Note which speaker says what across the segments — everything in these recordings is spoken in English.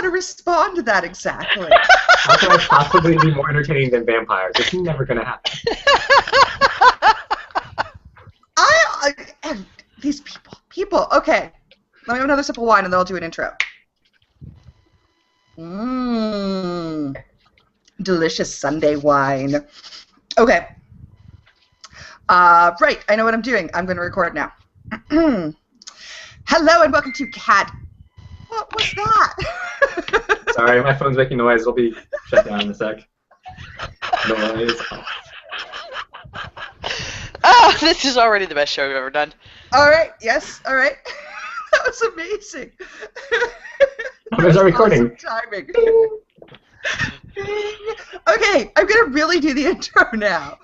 Speaker 1: to respond to that exactly.
Speaker 2: How can I possibly be more entertaining than vampires? It's never going to happen.
Speaker 1: These people. Okay, let me have another sip of wine and then I'll do an intro. Delicious Sunday wine. Okay. Right, I know what I'm doing. I'm going to record now. Hello and welcome to Cat. What was that?
Speaker 2: Sorry, my phone's making noise. It'll be shut down in a sec. Noise.
Speaker 3: Oh, this is already the best show we've ever done.
Speaker 1: All right, yes, all right. That was amazing.
Speaker 2: There's our recording.
Speaker 1: Awesome timing. Okay, I'm going to really do the intro now.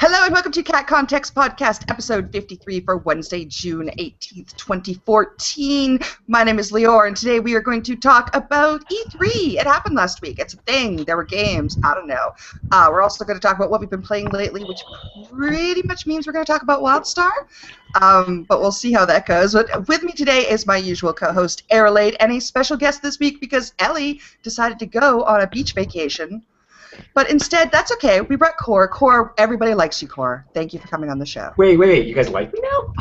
Speaker 1: Hello and welcome to Cat Context Podcast, episode 53 for Wednesday, June 18th, 2014. My name is Liore, and today we are going to talk about E3. It happened last week. It's a thing. There were games. I don't know. We're also going to talk about what we've been playing lately, which pretty much means we're going to talk about WildStar. But we'll see how that goes. But with me today is my usual co-host, Arolaide, and a special guest this week because Ellie decided to go on a beach vacation. But instead, that's okay. We brought Cor. Cor, everybody likes you, Cor. Thank you for coming on the show.
Speaker 2: Wait. You guys like me now?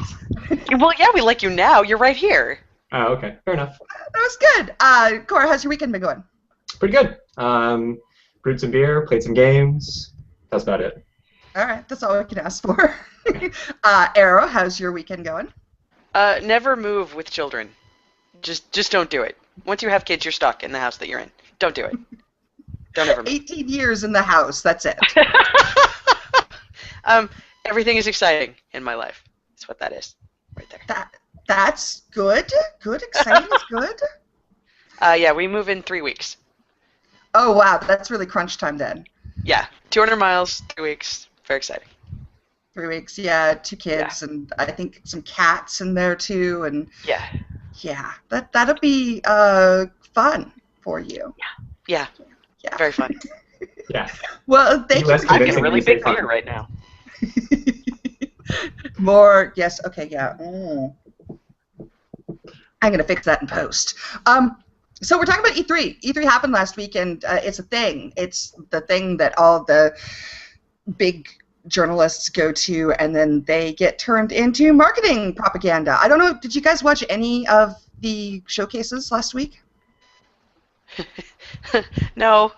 Speaker 3: Well, yeah, we like you now. You're right here.
Speaker 2: Oh, okay. Fair enough.
Speaker 1: That was good. Cor, how's your weekend been going?
Speaker 2: Pretty good. Brewed some beer, played some games. That's about it.
Speaker 1: All right. That's all we can ask for. Arrow, how's your weekend going?
Speaker 3: Never move with children. Just don't do it. Once you have kids, you're stuck in the house that you're in. Don't do it. Don't ever move. 18
Speaker 1: years in the house, that's it.
Speaker 3: Everything is exciting in my life. That's what that is, right there.
Speaker 1: That's good. Good, exciting is good.
Speaker 3: Yeah, we move in 3 weeks.
Speaker 1: Oh, wow, that's really crunch time then.
Speaker 3: Yeah, 200 miles, 3 weeks. Very exciting.
Speaker 1: 3 weeks, yeah, 2 kids, yeah. And I think some cats in there too, and yeah, that'll be fun for you.
Speaker 3: Yeah. Very fun.
Speaker 2: Yeah.
Speaker 1: Well, thank you.
Speaker 3: I'm getting really big beer right now.
Speaker 1: More, yes, okay, yeah. I'm going to fix that in post. So we're talking about E3. E3 happened last week, and it's a thing. It's the thing that all the big journalists go to, and then they get turned into marketing propaganda. I don't know, did you guys watch any of the showcases last week?
Speaker 3: No.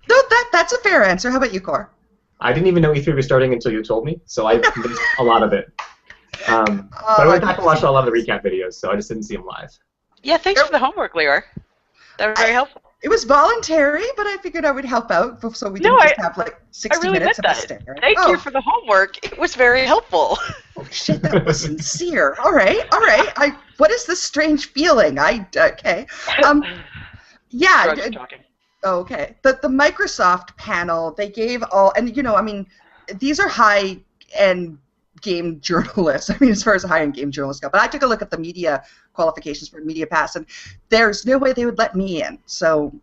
Speaker 1: No, that's a fair answer. How about you, Cor?
Speaker 2: I didn't even know E3 was starting until you told me, so I missed a lot of it. But I went back and watched a lot of the recap videos, so I just didn't see them live.
Speaker 3: Yeah, thanks for the homework, Liore. That was very helpful.
Speaker 1: It was voluntary, but I figured I would help out so we didn't just have like 60 minutes of hysteria.
Speaker 3: Thank you for the homework. It was very helpful.
Speaker 1: Oh shit, that was sincere. All right. What is this strange feeling? Okay. Yeah. Oh, okay. The Microsoft panel, they gave all, and these are high-end game journalists. I mean, as far as high-end game journalists go. But I took a look at the media qualifications for Media Pass, and there's no way they would let me in. So,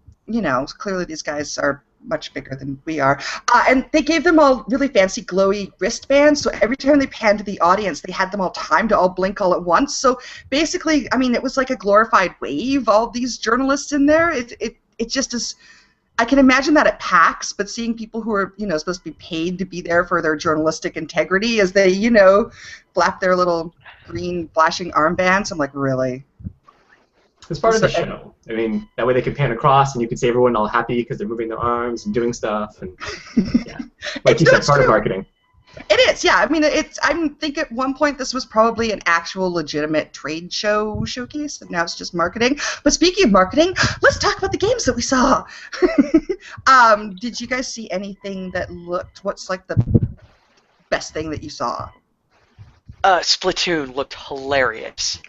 Speaker 1: clearly these guys are much bigger than we are. And they gave them all really fancy glowy wristbands, so every time they panned to the audience, they had them all timed to all blink all at once. So basically, I mean, it was like a glorified wave, all these journalists in there. It just is. I can imagine that at PAX, but seeing people who are, supposed to be paid to be there for their journalistic integrity as they, flap their little green flashing armbands, I'm like, really?
Speaker 2: It's part of the show. I mean, that way they could pan across and you could see everyone all happy because they're moving their arms and doing stuff. And yeah, like you said, part of marketing.
Speaker 1: It is, yeah. I mean, I think at one point this was probably an actual legitimate trade show showcase, and now it's just marketing. But speaking of marketing, let's talk about the games that we saw. Did you guys see anything that what's like the best thing that you saw?
Speaker 3: Splatoon looked hilarious.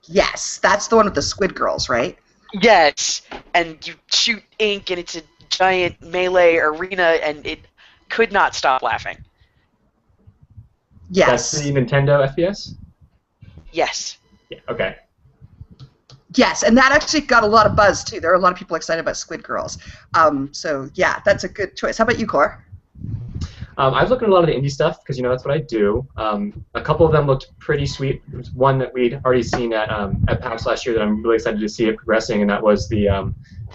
Speaker 1: Yes, that's the one with the squid girls, right?
Speaker 3: Yes, and you shoot ink, and it's a giant melee arena, and it could not stop laughing.
Speaker 1: Yes.
Speaker 2: That's the Nintendo FPS?
Speaker 3: Yes.
Speaker 2: Yeah, okay.
Speaker 1: Yes, and that actually got a lot of buzz, too. There are a lot of people excited about Squid Girls. So, yeah, that's a good choice. How about you, Cor?
Speaker 2: I've looked at a lot of the indie stuff because that's what I do. A couple of them looked pretty sweet. There was one that we'd already seen at PAX last year that I'm really excited to see it progressing, and that was the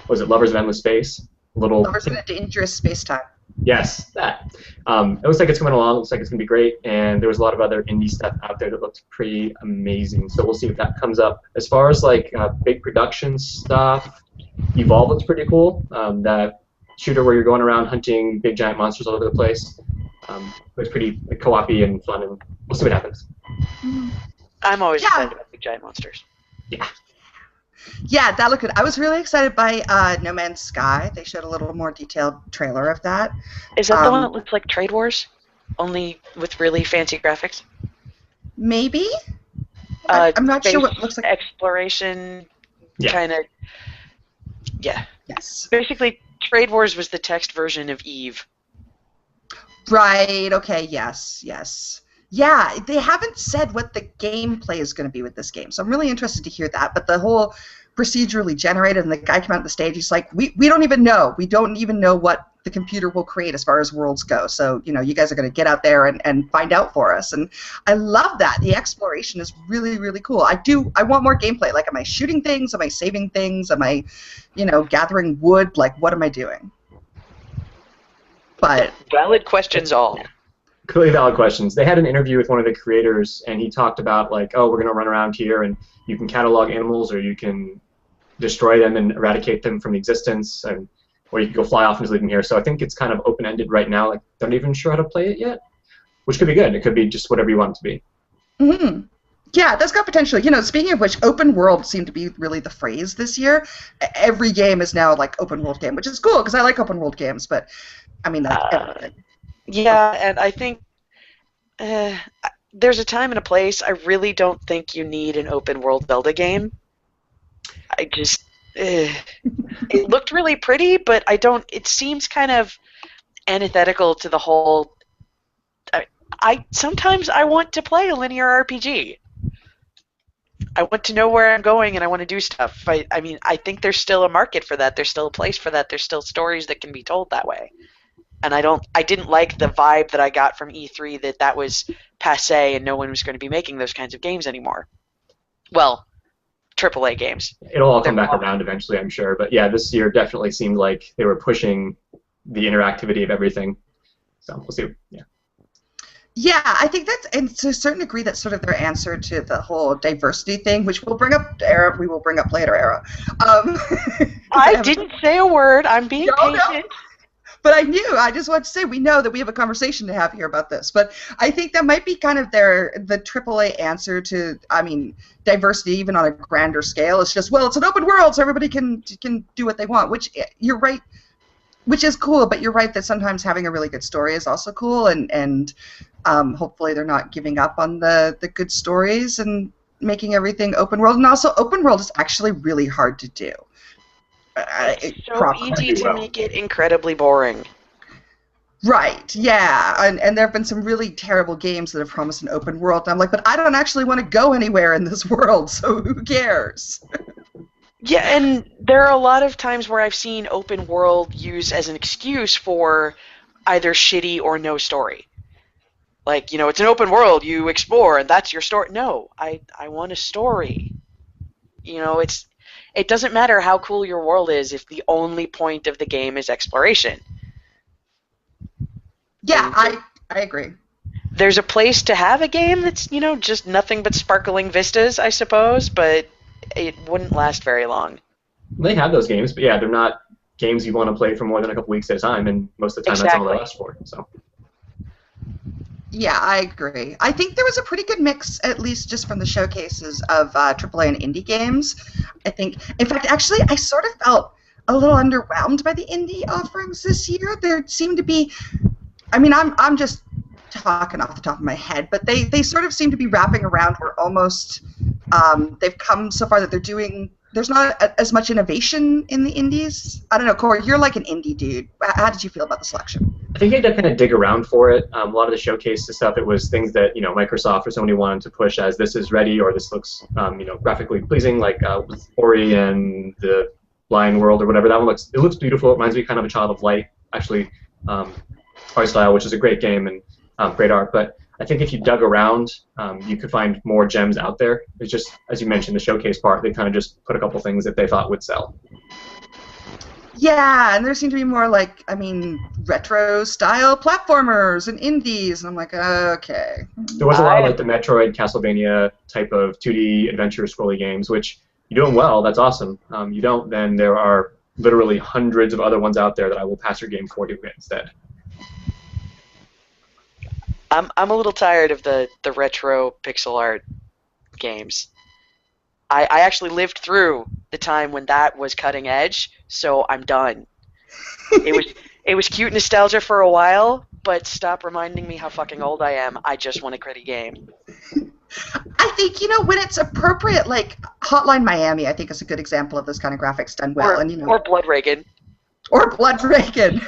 Speaker 2: was it Lovers of Endless Space?
Speaker 1: Lovers in a Dangerous Space-Time.
Speaker 2: Yes, that. It looks like it's coming along. It looks like it's going to be great, and there was a lot of other indie stuff out there that looked pretty amazing. So we'll see if that comes up. As far as like big production stuff, Evolve looks pretty cool. That shooter where you're going around hunting big giant monsters all over the place. Looks pretty co-op-y and fun, and we'll see what happens.
Speaker 3: I'm always excited about big giant monsters.
Speaker 2: Yeah.
Speaker 1: Yeah, that looked good. I was really excited by No Man's Sky. They showed a little more detailed trailer of that.
Speaker 3: Is that the one that looks like Trade Wars, only with really fancy graphics?
Speaker 1: Maybe. I'm not sure what it looks like.
Speaker 3: Exploration, kind of. Yeah.
Speaker 1: Yes.
Speaker 3: Basically, Trade Wars was the text version of Eve.
Speaker 1: Right. Okay. Yes. Yes. Yeah, they haven't said what the gameplay is going to be with this game, so I'm really interested to hear that. But the whole procedurally generated, and the guy came out on the stage, he's like, we don't even know. We don't even know what the computer will create as far as worlds go. So, you guys are going to get out there and find out for us. And I love that. The exploration is really, really cool. I want more gameplay. Like, am I shooting things? Am I saving things? Am I, gathering wood? Like, what am I doing? But
Speaker 3: valid questions all.
Speaker 2: Clearly valid questions. They had an interview with one of the creators, and he talked about, like, oh, we're going to run around here, and you can catalog animals, or you can destroy them and eradicate them from existence, or you can go fly off and just leave them here. So I think it's kind of open-ended right now. Like, they're not even sure how to play it yet, which could be good. It could be just whatever you want it to be.
Speaker 1: Mm-hmm. Yeah, that's got potential. Speaking of which, open world seemed to be really the phrase this year. Every game is now, like, open world game, which is cool, because I like open world games, but, I mean, like, everything.
Speaker 3: Yeah, and I think there's a time and a place. I really don't think you need an open world Zelda game. I just it looked really pretty, but it seems kind of antithetical to the whole sometimes I want to play a linear RPG. I want to know where I'm going, and I want to do stuff. I mean, I think there's still a market for that. There's still a place for that. There's still stories that can be told that way. And I didn't like the vibe that I got from E3 that was passé and no one was going to be making those kinds of games anymore. Well, AAA games.
Speaker 2: It'll all come back around eventually, I'm sure. But yeah, this year definitely seemed like they were pushing the interactivity of everything. So we'll see. Yeah.
Speaker 1: Yeah, I think that's, and to a certain degree, that's sort of their answer to the whole diversity thing, which we'll bring up, we will bring up later, Era.
Speaker 3: I didn't say a word. I'm being patient.
Speaker 1: No. But I just want to say, we know that we have a conversation to have here about this. But I think that might be kind of the AAA answer to, I mean, diversity even on a grander scale. It's just, well, it's an open world, so everybody can do what they want, which you're right, which is cool, but you're right that sometimes having a really good story is also cool, and hopefully they're not giving up on the good stories and making everything open world. And also, open world is actually really hard to do.
Speaker 3: It's so easy to make it incredibly boring.
Speaker 1: Right, yeah, and there have been some really terrible games that have promised an open world, and I'm like, but I don't actually want to go anywhere in this world, so who cares?
Speaker 3: Yeah, and there are a lot of times where I've seen open world used as an excuse for either shitty or no story. Like, it's an open world, you explore, and that's your story. No, I want a story. It doesn't matter how cool your world is if the only point of the game is exploration.
Speaker 1: Yeah, I agree.
Speaker 3: There's a place to have a game that's, just nothing but sparkling vistas, I suppose, but it wouldn't last very long.
Speaker 2: They have those games, but yeah, they're not games you want to play for more than a couple weeks at a time, and most of the time that's all they last for. So.
Speaker 1: Yeah, I agree. I think there was a pretty good mix, at least just from the showcases, of AAA and indie games. I think, in fact, actually, I sort of felt a little underwhelmed by the indie offerings this year. There seemed to be, I mean, I'm just talking off the top of my head, but they sort of seem to be wrapping around where almost they've come so far that they're doing, there's not as much innovation in the indies. I don't know, Corey, you're like an indie dude. How did you feel about the selection?
Speaker 2: I think you had to kind of dig around for it. A lot of the showcase stuff, it was things that Microsoft or somebody wanted to push as this is ready or this looks graphically pleasing, like with Ori and the Blind World or whatever. That one looks beautiful. It reminds me kind of a Child of Light. Actually, art style, which is a great game and great art. But I think if you dug around, you could find more gems out there. It's just, as you mentioned, the showcase part, they kind of just put a couple things that they thought would sell.
Speaker 1: Yeah, and there seem to be more like, I mean, retro-style platformers and indies, and I'm like, okay.
Speaker 2: There was a lot of like the Metroid, Castlevania type of 2D adventure scrolly games, which you're doing well, that's awesome. You don't, then there are literally hundreds of other ones out there that I will pass your game for you instead.
Speaker 3: I'm a little tired of the retro pixel art games. I actually lived through the time when that was cutting edge, so I'm done. It was cute nostalgia for a while, but stop reminding me how fucking old I am. I just want a gritty game.
Speaker 1: I think, when it's appropriate, like Hotline Miami, I think is a good example of this kind of graphics done well.
Speaker 3: Or Blood Reagan.
Speaker 1: Or Blood Reagan.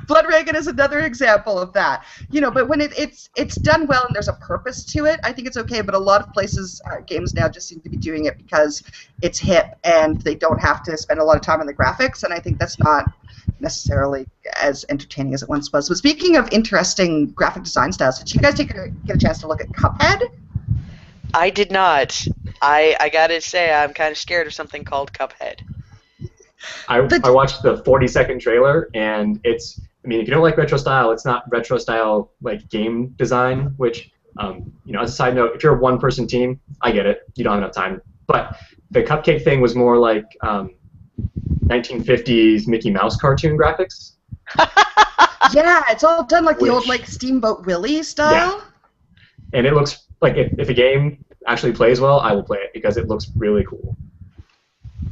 Speaker 1: Blood Reagan is another example of that. But when it's done well and there's a purpose to it, I think it's okay. But a lot of places, games now just seem to be doing it because it's hip and they don't have to spend a lot of time on the graphics, and I think that's not necessarily as entertaining as it once was. But speaking of interesting graphic design styles, did you guys get a chance to look at Cuphead?
Speaker 3: I did not. I gotta say, I'm kind of scared of something called Cuphead.
Speaker 2: I watched the 40-second trailer, and if you don't like retro style, it's not retro style like game design, which, as a side note, if you're a one-person team, I get it. You don't have enough time. But the cupcake thing was more like 1950s Mickey Mouse cartoon graphics.
Speaker 1: Yeah, it's all done like the old like Steamboat Willie style.
Speaker 2: Yeah. And it looks like if a game actually plays well, I will play it because it looks really cool.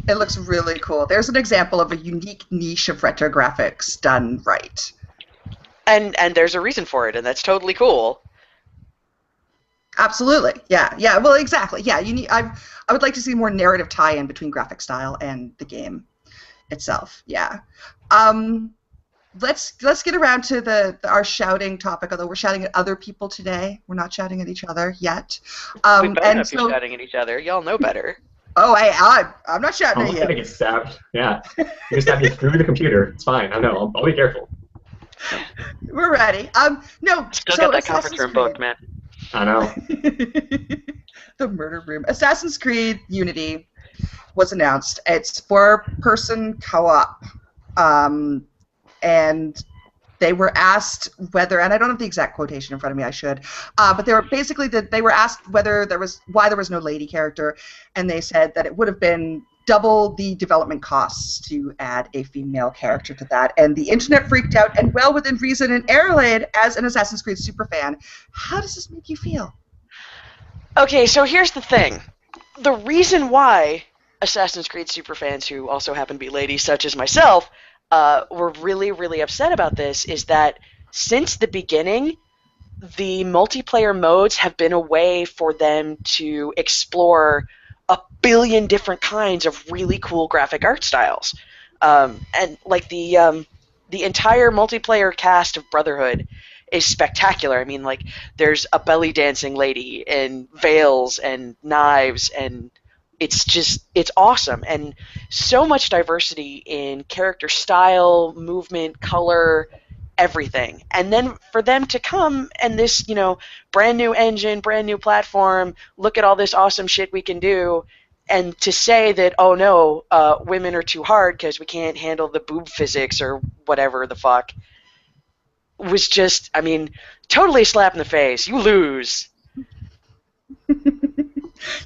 Speaker 1: It looks really cool. There's an example of a unique niche of retro graphics done right.
Speaker 3: And there's a reason for it, and that's totally cool.
Speaker 1: Absolutely. Yeah. Well, exactly. Yeah. I would like to see more narrative tie-in between graphic style and the game itself. Yeah. Let's get around to our shouting topic. Although we're shouting at other people today, we're not shouting at each other yet.
Speaker 3: We better not be shouting at each other. Y'all know better.
Speaker 1: Oh, I'm not shouting at you.
Speaker 2: I'm gonna get stabbed. Yeah, you can stab me through the computer. It's fine. I know. I'll be careful.
Speaker 1: We're ready. No.
Speaker 3: Still got that conference room booked, man.
Speaker 2: I know.
Speaker 1: The murder room. Assassin's Creed Unity was announced. It's 4-person co-op, and they were asked whether, and I don't have the exact quotation in front of me, I should, but they were asked why there was no lady character, and they said that it would have been double the development costs to add a female character to that, and the internet freaked out, and well within reason. And Arolaide, as an Assassin's Creed superfan, how does this make you feel?
Speaker 3: Okay, so here's the thing. The reason why Assassin's Creed superfans, who also happen to be ladies such as myself, were really, really upset about this is that since the beginning, the multiplayer modes have been a way for them to explore a billion different kinds of really cool graphic art styles. And like the entire multiplayer cast of Brotherhood is spectacular. I mean, like, there's a belly dancing lady and veils and knives, and it's awesome, and so much diversity in character style, movement, color, everything. And then for them to come and this, brand new engine, brand new platform, look at all this awesome shit we can do, and to say that, oh no, women are too hard because we can't handle the boob physics or whatever the fuck, was just, totally a slap in the face. You lose.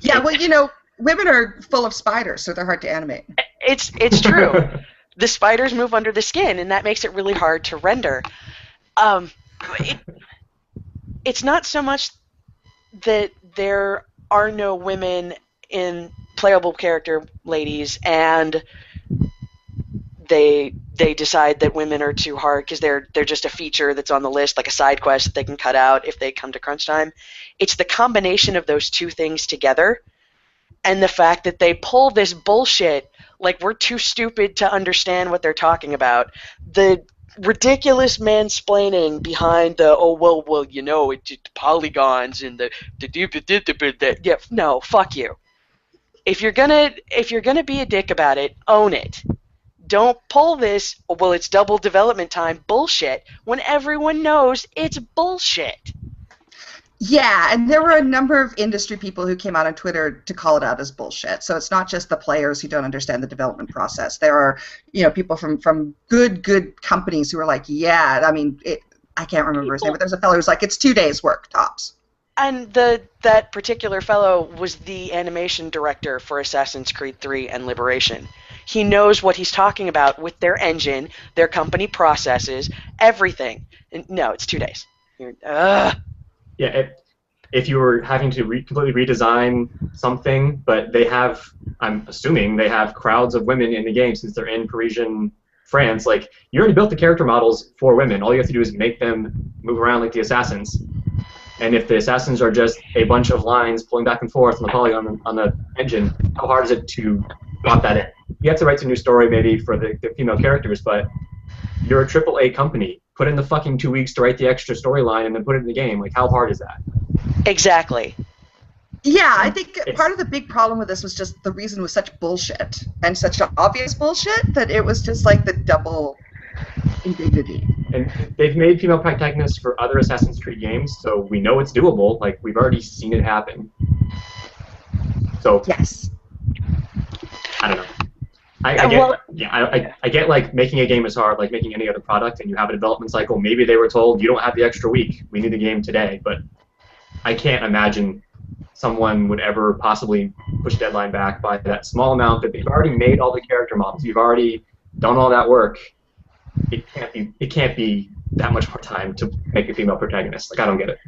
Speaker 1: Yeah, well, women are full of spiders, so they're hard to animate.
Speaker 3: It's true. The spiders move under the skin, and that makes it really hard to render. It's not so much that there are no women in playable character ladies, and they decide that women are too hard because they're just a feature that's on the list, like a side quest that they can cut out if they come to crunch time. It's the combination of those two things together, and the fact that they pull this bullshit like we're too stupid to understand what they're talking about. The ridiculous mansplaining behind the it's polygons and yeah, no, fuck you. If you're gonna be a dick about it, own it. Don't pull this, well, it's double development time bullshit, when everyone knows it's bullshit.
Speaker 1: Yeah, and there were a number of industry people who came out on Twitter to call it out as bullshit. So it's not just the players who don't understand the development process. There are, people from good companies who are like, yeah, I mean, I can't remember his name, but there's a fellow who's like, it's 2 days' work, tops.
Speaker 3: And that particular fellow was the animation director for Assassin's Creed 3 and Liberation. He knows what he's talking about with their engine, their company processes, everything. And no, it's 2 days.
Speaker 2: Yeah, if you were having to completely redesign something, but I'm assuming they have crowds of women in the game since they're in Parisian France, like, you already built the character models for women. All you have to do is make them move around like the assassins. And if the assassins are just a bunch of lines pulling back and forth on the polygon on the engine, how hard is it to plot that in? You have to write some new story maybe for the female characters, but you're a AAA company. Put in the fucking 2 weeks to write the extra storyline and then put it in the game. Like, how hard is that?
Speaker 3: Exactly.
Speaker 1: Yeah, I think part of the big problem with this was just the reason was such bullshit, and such obvious bullshit, that it was just like the double indignity.
Speaker 2: And they've made female protagonists for other Assassin's Creed games, so we know it's doable. Like, we've already seen it happen. So
Speaker 1: yes.
Speaker 2: I don't know. I get like making a game is hard, like making any other product, and you have a development cycle. Maybe they were told, you don't have the extra week, we need the game today, but I can't imagine someone would ever possibly push deadline back by that small amount that they've already made all the character models. You've already done all that work. It can't be that much more time to make a female protagonist. Like, I don't get it.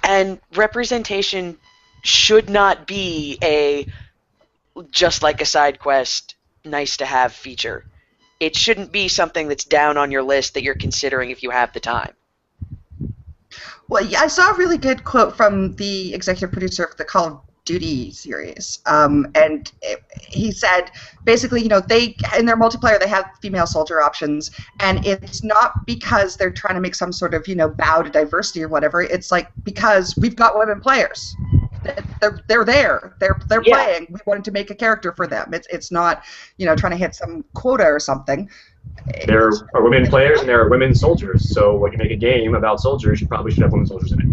Speaker 3: And representation should not be just like a side quest, nice to have feature. It shouldn't be something that's down on your list that you're considering if you have the time.
Speaker 1: Well, yeah, I saw a really good quote from the executive producer of the Call of Duty series, and he said, basically, they in their multiplayer they have female soldier options, and it's not because they're trying to make some sort of bow to diversity or whatever. It's like because we've got women players. They're there. They're playing. We wanted to make a character for them. It's not trying to hit some quota or something.
Speaker 2: There are women players and there are women soldiers. So when you make a game about soldiers, you probably should have women soldiers in it.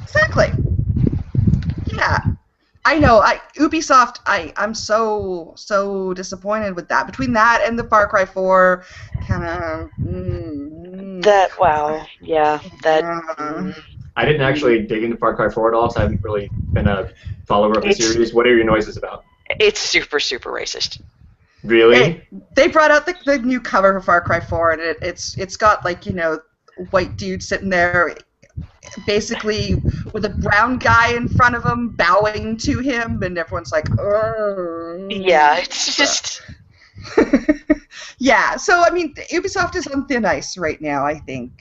Speaker 1: Exactly. Yeah. I know. Ubisoft. I'm so disappointed with that. Between that and the Far Cry 4, kind of.
Speaker 2: I didn't actually dig into Far Cry 4 at all, so I haven't really been a follower of the series. What are your noises about?
Speaker 3: It's super, super racist.
Speaker 2: Really?
Speaker 1: They brought out the new cover for Far Cry 4, and it's got like white dude sitting there, basically with a brown guy in front of him bowing to him, and everyone's like, oh.
Speaker 3: Yeah, it's just.
Speaker 1: Yeah, so I mean, Ubisoft is on thin ice right now, I think.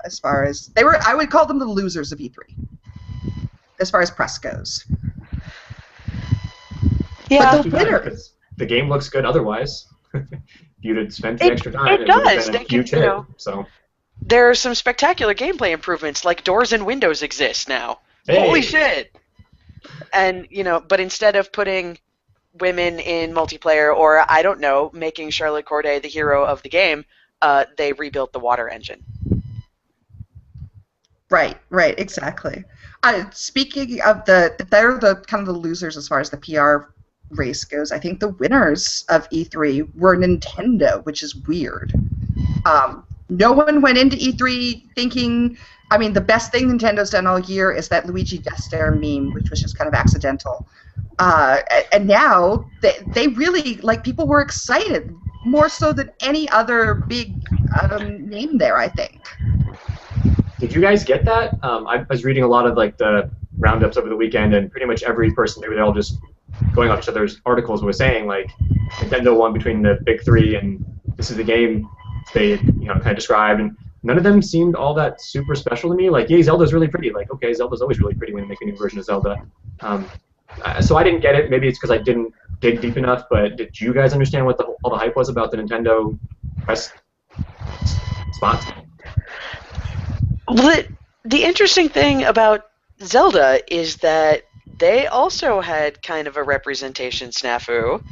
Speaker 1: As far as I would call them the losers of E3, as far as press goes.
Speaker 3: Yeah,
Speaker 1: but the winner.
Speaker 2: The game looks good otherwise. If you'd have spent the extra time,
Speaker 3: it does.
Speaker 2: Been a huge hit, so.
Speaker 3: There are some spectacular gameplay improvements, like doors and windows exist now. Hey. Holy shit! And but instead of putting women in multiplayer, or I don't know, making Charlotte Corday the hero of the game, they rebuilt the water engine.
Speaker 1: Right, exactly. Speaking of they're the kind of the losers as far as the PR race goes. I think the winners of E3 were Nintendo, which is weird. No one went into E3 thinking. I mean, the best thing Nintendo's done all year is that Luigi Death Stare meme, which was just kind of accidental. And now they really, like, people were excited more so than any other big name there, I think.
Speaker 2: Did you guys get that? I was reading a lot of like the roundups over the weekend, and pretty much every person, they were all just going off each other's articles, was saying like Nintendo won between the big three, and this is the game they kind of described, and none of them seemed all that super special to me. Like, yeah, Zelda's really pretty. Like, okay, Zelda's always really pretty when you make a new version of Zelda. So I didn't get it. Maybe it's because I didn't dig deep enough. But did you guys understand what all the hype was about the Nintendo press spots?
Speaker 3: Well, the interesting thing about Zelda is that they also had kind of a representation snafu,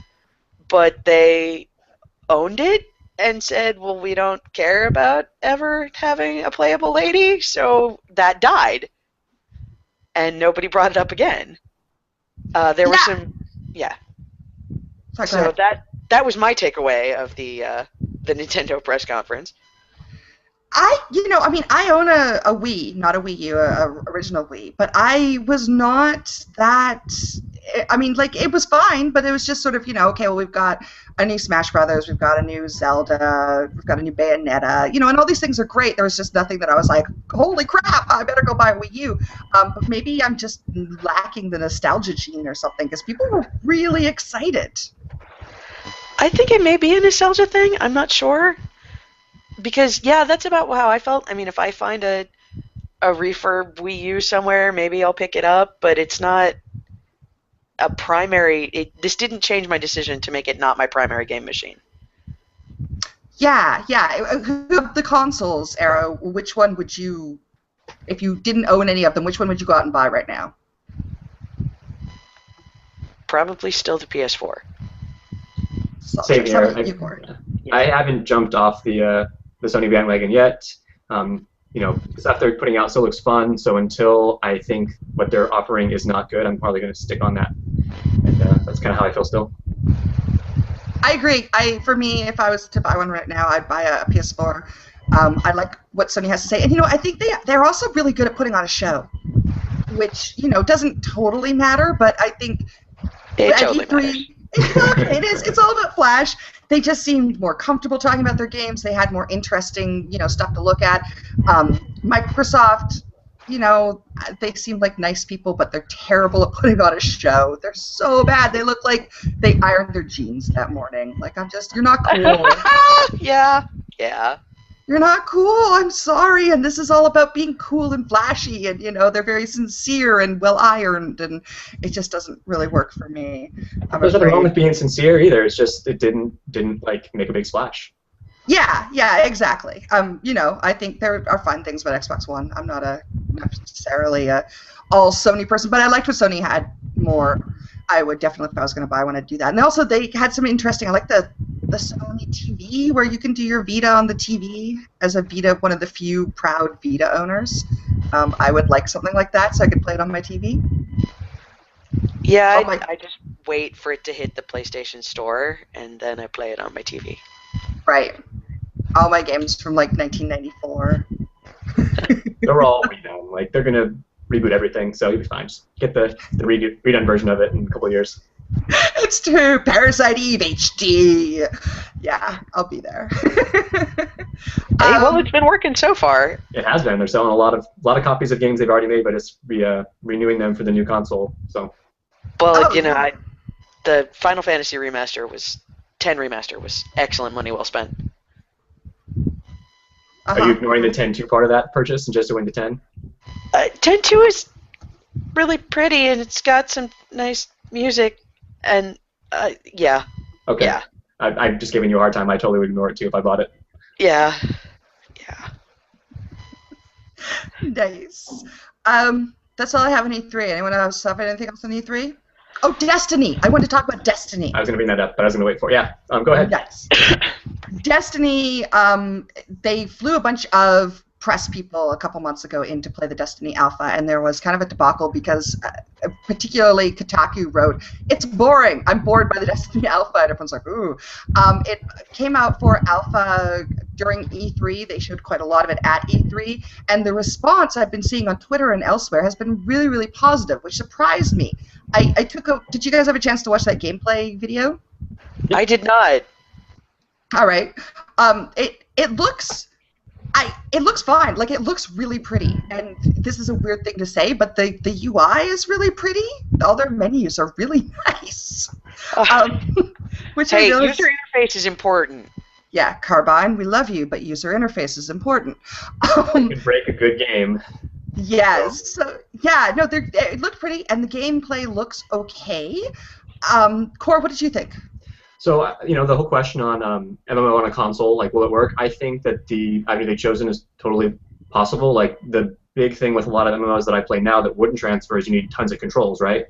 Speaker 3: but they owned it and said, well, we don't care about ever having a playable lady, so that died. And nobody brought it up again. There were some,
Speaker 1: Sorry,
Speaker 3: so that was my takeaway of the Nintendo press conference.
Speaker 1: I own a Wii, not a Wii U, a original Wii, but I was not that. I mean, like, it was fine, but it was just sort of, okay, well, we've got a new Smash Brothers, we've got a new Zelda, we've got a new Bayonetta, and all these things are great. There was just nothing that I was like, holy crap, I better go buy a Wii U. But maybe I'm just lacking the nostalgia gene or something, because people were really excited.
Speaker 3: I think it may be a nostalgia thing. I'm not sure. Because, that's about how I felt. I mean, if I find a refurb Wii U somewhere, maybe I'll pick it up, but it's not a primary. This didn't change my decision to make it not my primary game machine.
Speaker 1: Yeah. Of the consoles, Arrow, which one would you, if you didn't own any of them, which one would you go out and buy right now?
Speaker 3: Probably still the PS4.
Speaker 2: Same here. I haven't jumped off the Sony bandwagon yet. The stuff they're putting out still looks fun, so until I think what they're offering is not good, I'm probably going to stick on that. And that's kind of how I feel still.
Speaker 1: I agree. For me, if I was to buy one right now, I'd buy a PS4. I like what Sony has to say. And, I think they're also really good at putting on a show, which, doesn't totally matter, but I think
Speaker 3: it totally matters.
Speaker 1: It is. It's all about Flash. They just seemed more comfortable talking about their games. They had more interesting, stuff to look at. Microsoft, they seem like nice people, but they're terrible at putting on a show. They're so bad. They look like they ironed their jeans that morning. Like, you're not cool.
Speaker 3: Yeah.
Speaker 1: You're not cool. I'm sorry. And this is all about being cool and flashy, and they're very sincere and well ironed, and it just doesn't really work for me.
Speaker 2: There's nothing wrong with being sincere either. It's just it didn't like make a big splash.
Speaker 1: Yeah, exactly. I think there are fun things about Xbox One. I'm not necessarily a all Sony person, but I liked what Sony had more. I would definitely, if I was going to buy one, I'd do that. And also, they had some interesting. I like the Sony TV, where you can do your Vita on the TV. As a Vita, one of the few proud Vita owners, I would like something like that, so I could play it on my TV.
Speaker 3: Yeah, I just wait for it to hit the PlayStation Store, and then I play it on my TV.
Speaker 1: Right. All my games from like 1994.
Speaker 2: They're all redone. Like, they're gonna reboot everything, so you'll be fine. Just get the redone version of it in a couple of years.
Speaker 1: It's true. Parasite Eve HD. Yeah, I'll be there.
Speaker 3: Well, it's been working so far.
Speaker 2: It has been. They're selling a lot of copies of games they've already made, but it's renewing them for the new console. So.
Speaker 3: Well, the Final Fantasy remaster was 10 remaster was excellent money well spent.
Speaker 2: Are you ignoring the 10-2 part of that purchase and just doing the 10?
Speaker 3: 10-2 is really pretty, and it's got some nice music, and yeah.
Speaker 2: Okay.
Speaker 3: Yeah.
Speaker 2: I'm just giving you a hard time. I totally would ignore it too if I bought it.
Speaker 3: Yeah.
Speaker 1: Nice. That's all I have in E3. Anyone else have anything else in E3? Oh, Destiny. I want to talk about Destiny.
Speaker 2: I was going to bring that up, but I was going to wait for it. Yeah. Go ahead.
Speaker 1: Nice. Destiny, they flew a bunch of press people a couple months ago in to play the Destiny Alpha, and there was kind of a debacle because particularly Kotaku wrote, "It's boring. I'm bored by the Destiny Alpha," and everyone's like, "Ooh." It came out for Alpha during E3. They showed quite a lot of it at E3, and the response I've been seeing on Twitter and elsewhere has been really, really positive, which surprised me. Did you guys have a chance to watch that gameplay video?
Speaker 3: I did not.
Speaker 1: All right. It looks fine. Like, it looks really pretty. And this is a weird thing to say, but the UI is really pretty. All their menus are really nice.
Speaker 3: User interface is important.
Speaker 1: Yeah, Carbine, we love you, but user interface is important.
Speaker 2: It could break a good game.
Speaker 1: Yes. So, yeah, no, it looked pretty, and the gameplay looks okay. Cor, what did you think?
Speaker 2: So, the whole question on MMO on a console, like, will it work? I think that the avenue they've chosen is totally possible. Like, the big thing with a lot of MMOs that I play now that wouldn't transfer is you need tons of controls, right?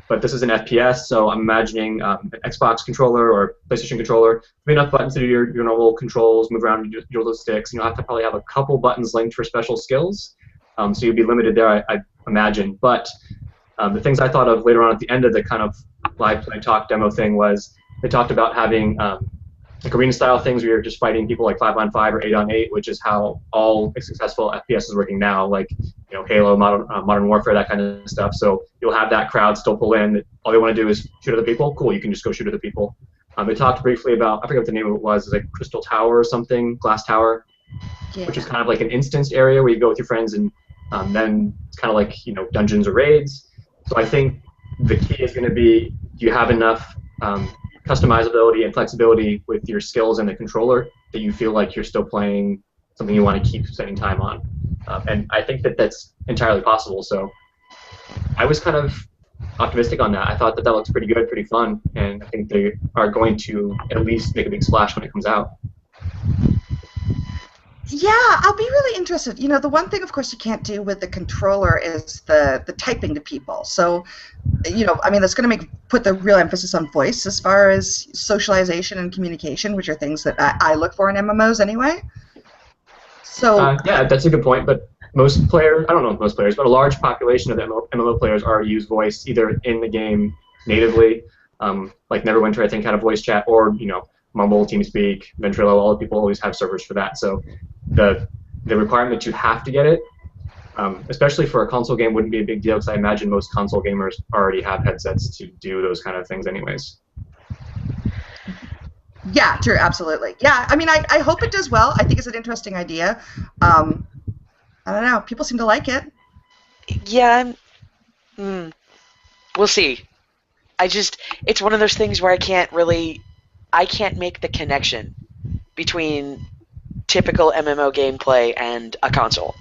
Speaker 2: but this is an FPS, so I'm imagining an Xbox controller or PlayStation controller. There'll be enough buttons to do your normal controls, move around your little sticks, and you'll have to probably have a couple buttons linked for special skills. So you'd be limited there, I imagine. But the things I thought of later on at the end of the kind of live play talk demo thing was they talked about having like arena-style things where you're just fighting people like 5-on-5 or 8-on-8, which is how all successful FPS is working now, like Halo, Modern Warfare, that kind of stuff. So you'll have that crowd still pull in. All they want to do is shoot other people. Cool, you can just go shoot other people. They talked briefly about, I forget what the name of it was, like Crystal Tower or something, Glass Tower, which is kind of like an instanced area where you go with your friends, and then it's kind of like dungeons or raids. So I think the key is going to be, do you have enough customizability and flexibility with your skills and the controller that you feel like you're still playing something you want to keep spending time on? And I think that that's entirely possible. So I was kind of optimistic on that. I thought that that looks pretty good, pretty fun, and I think they are going to at least make a big splash when it comes out.
Speaker 1: Yeah, I'll be really interested. The one thing, of course, you can't do with the controller is the typing to people. So, that's going to put the real emphasis on voice as far as socialization and communication, which are things that I look for in MMOs anyway. So
Speaker 2: yeah, that's a good point. But most players, I don't know if most players, but a large population of the MMO players already use voice either in the game natively, like Neverwinter, I think, had a voice chat, or Mumble, TeamSpeak, Ventrilo, all the people always have servers for that. So the requirement you have to get it, especially for a console game, wouldn't be a big deal, because I imagine most console gamers already have headsets to do those kind of things anyways.
Speaker 1: Yeah, true, absolutely. Yeah, I hope it does well. I think it's an interesting idea. I don't know. People seem to like it.
Speaker 3: Yeah, we'll see. It's one of those things where I can't make the connection between typical MMO gameplay and a console.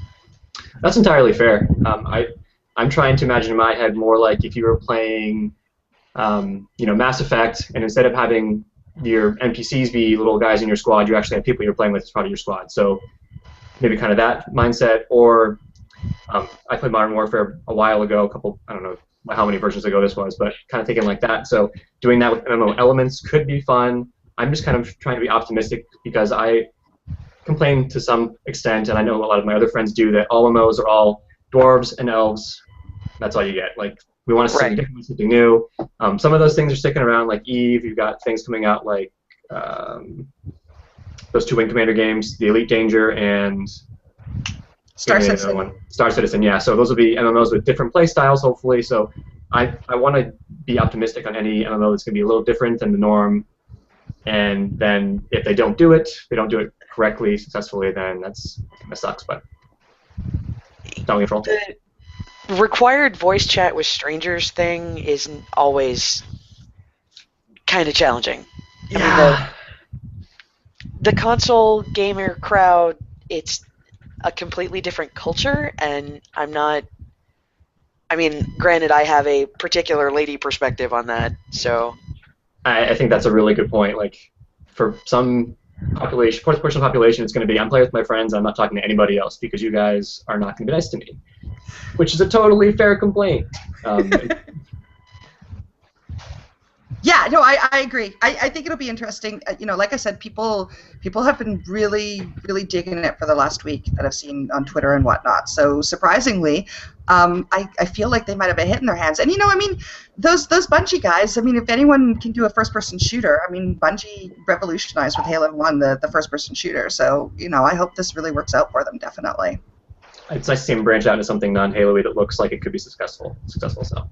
Speaker 2: That's entirely fair. I'm trying to imagine in my head more like if you were playing, Mass Effect, and instead of having your NPCs be little guys in your squad, you actually have people you're playing with as part of your squad. So maybe kind of that mindset. Or I played Modern Warfare a while ago, I don't know how many versions ago this was, but kind of thinking like that. So doing that with MMO elements could be fun. I'm just kind of trying to be optimistic, because I complain to some extent, and I know a lot of my other friends do, that all MMOs are all dwarves and elves. That's all you get. Like, we want to see something different, something new. Some of those things are sticking around, like Eve. You've got things coming out like those two Wing Commander games, the Elite Danger and
Speaker 1: Star Citizen.
Speaker 2: Star Citizen, yeah. So those will be MMOs with different play styles, hopefully. So I want to be optimistic on any MMO that's going to be a little different than the norm. And then if they don't do it correctly, successfully, then that sucks. But don't control.
Speaker 3: The required voice chat with strangers thing isn't always kind of challenging.
Speaker 2: Yeah.
Speaker 3: The console gamer crowd, it's a completely different culture, and granted, I have a particular lady perspective on that, so.
Speaker 2: I think that's a really good point. Like, for some portion of the population, it's going to be, I'm playing with my friends, I'm not talking to anybody else because you guys are not going to be nice to me, which is a totally fair complaint.
Speaker 1: Yeah, no, I agree. I think it'll be interesting. Like I said, people have been really, really digging it for the last week that I've seen on Twitter and whatnot. So surprisingly, I feel like they might have a hit in their hands. And those Bungie guys. If anyone can do a first-person shooter, Bungie revolutionized with Halo 1 the first-person shooter. So I hope this really works out for them. Definitely.
Speaker 2: It's nice to see them branch out into something non-Halo-y that looks like it could be successful. So.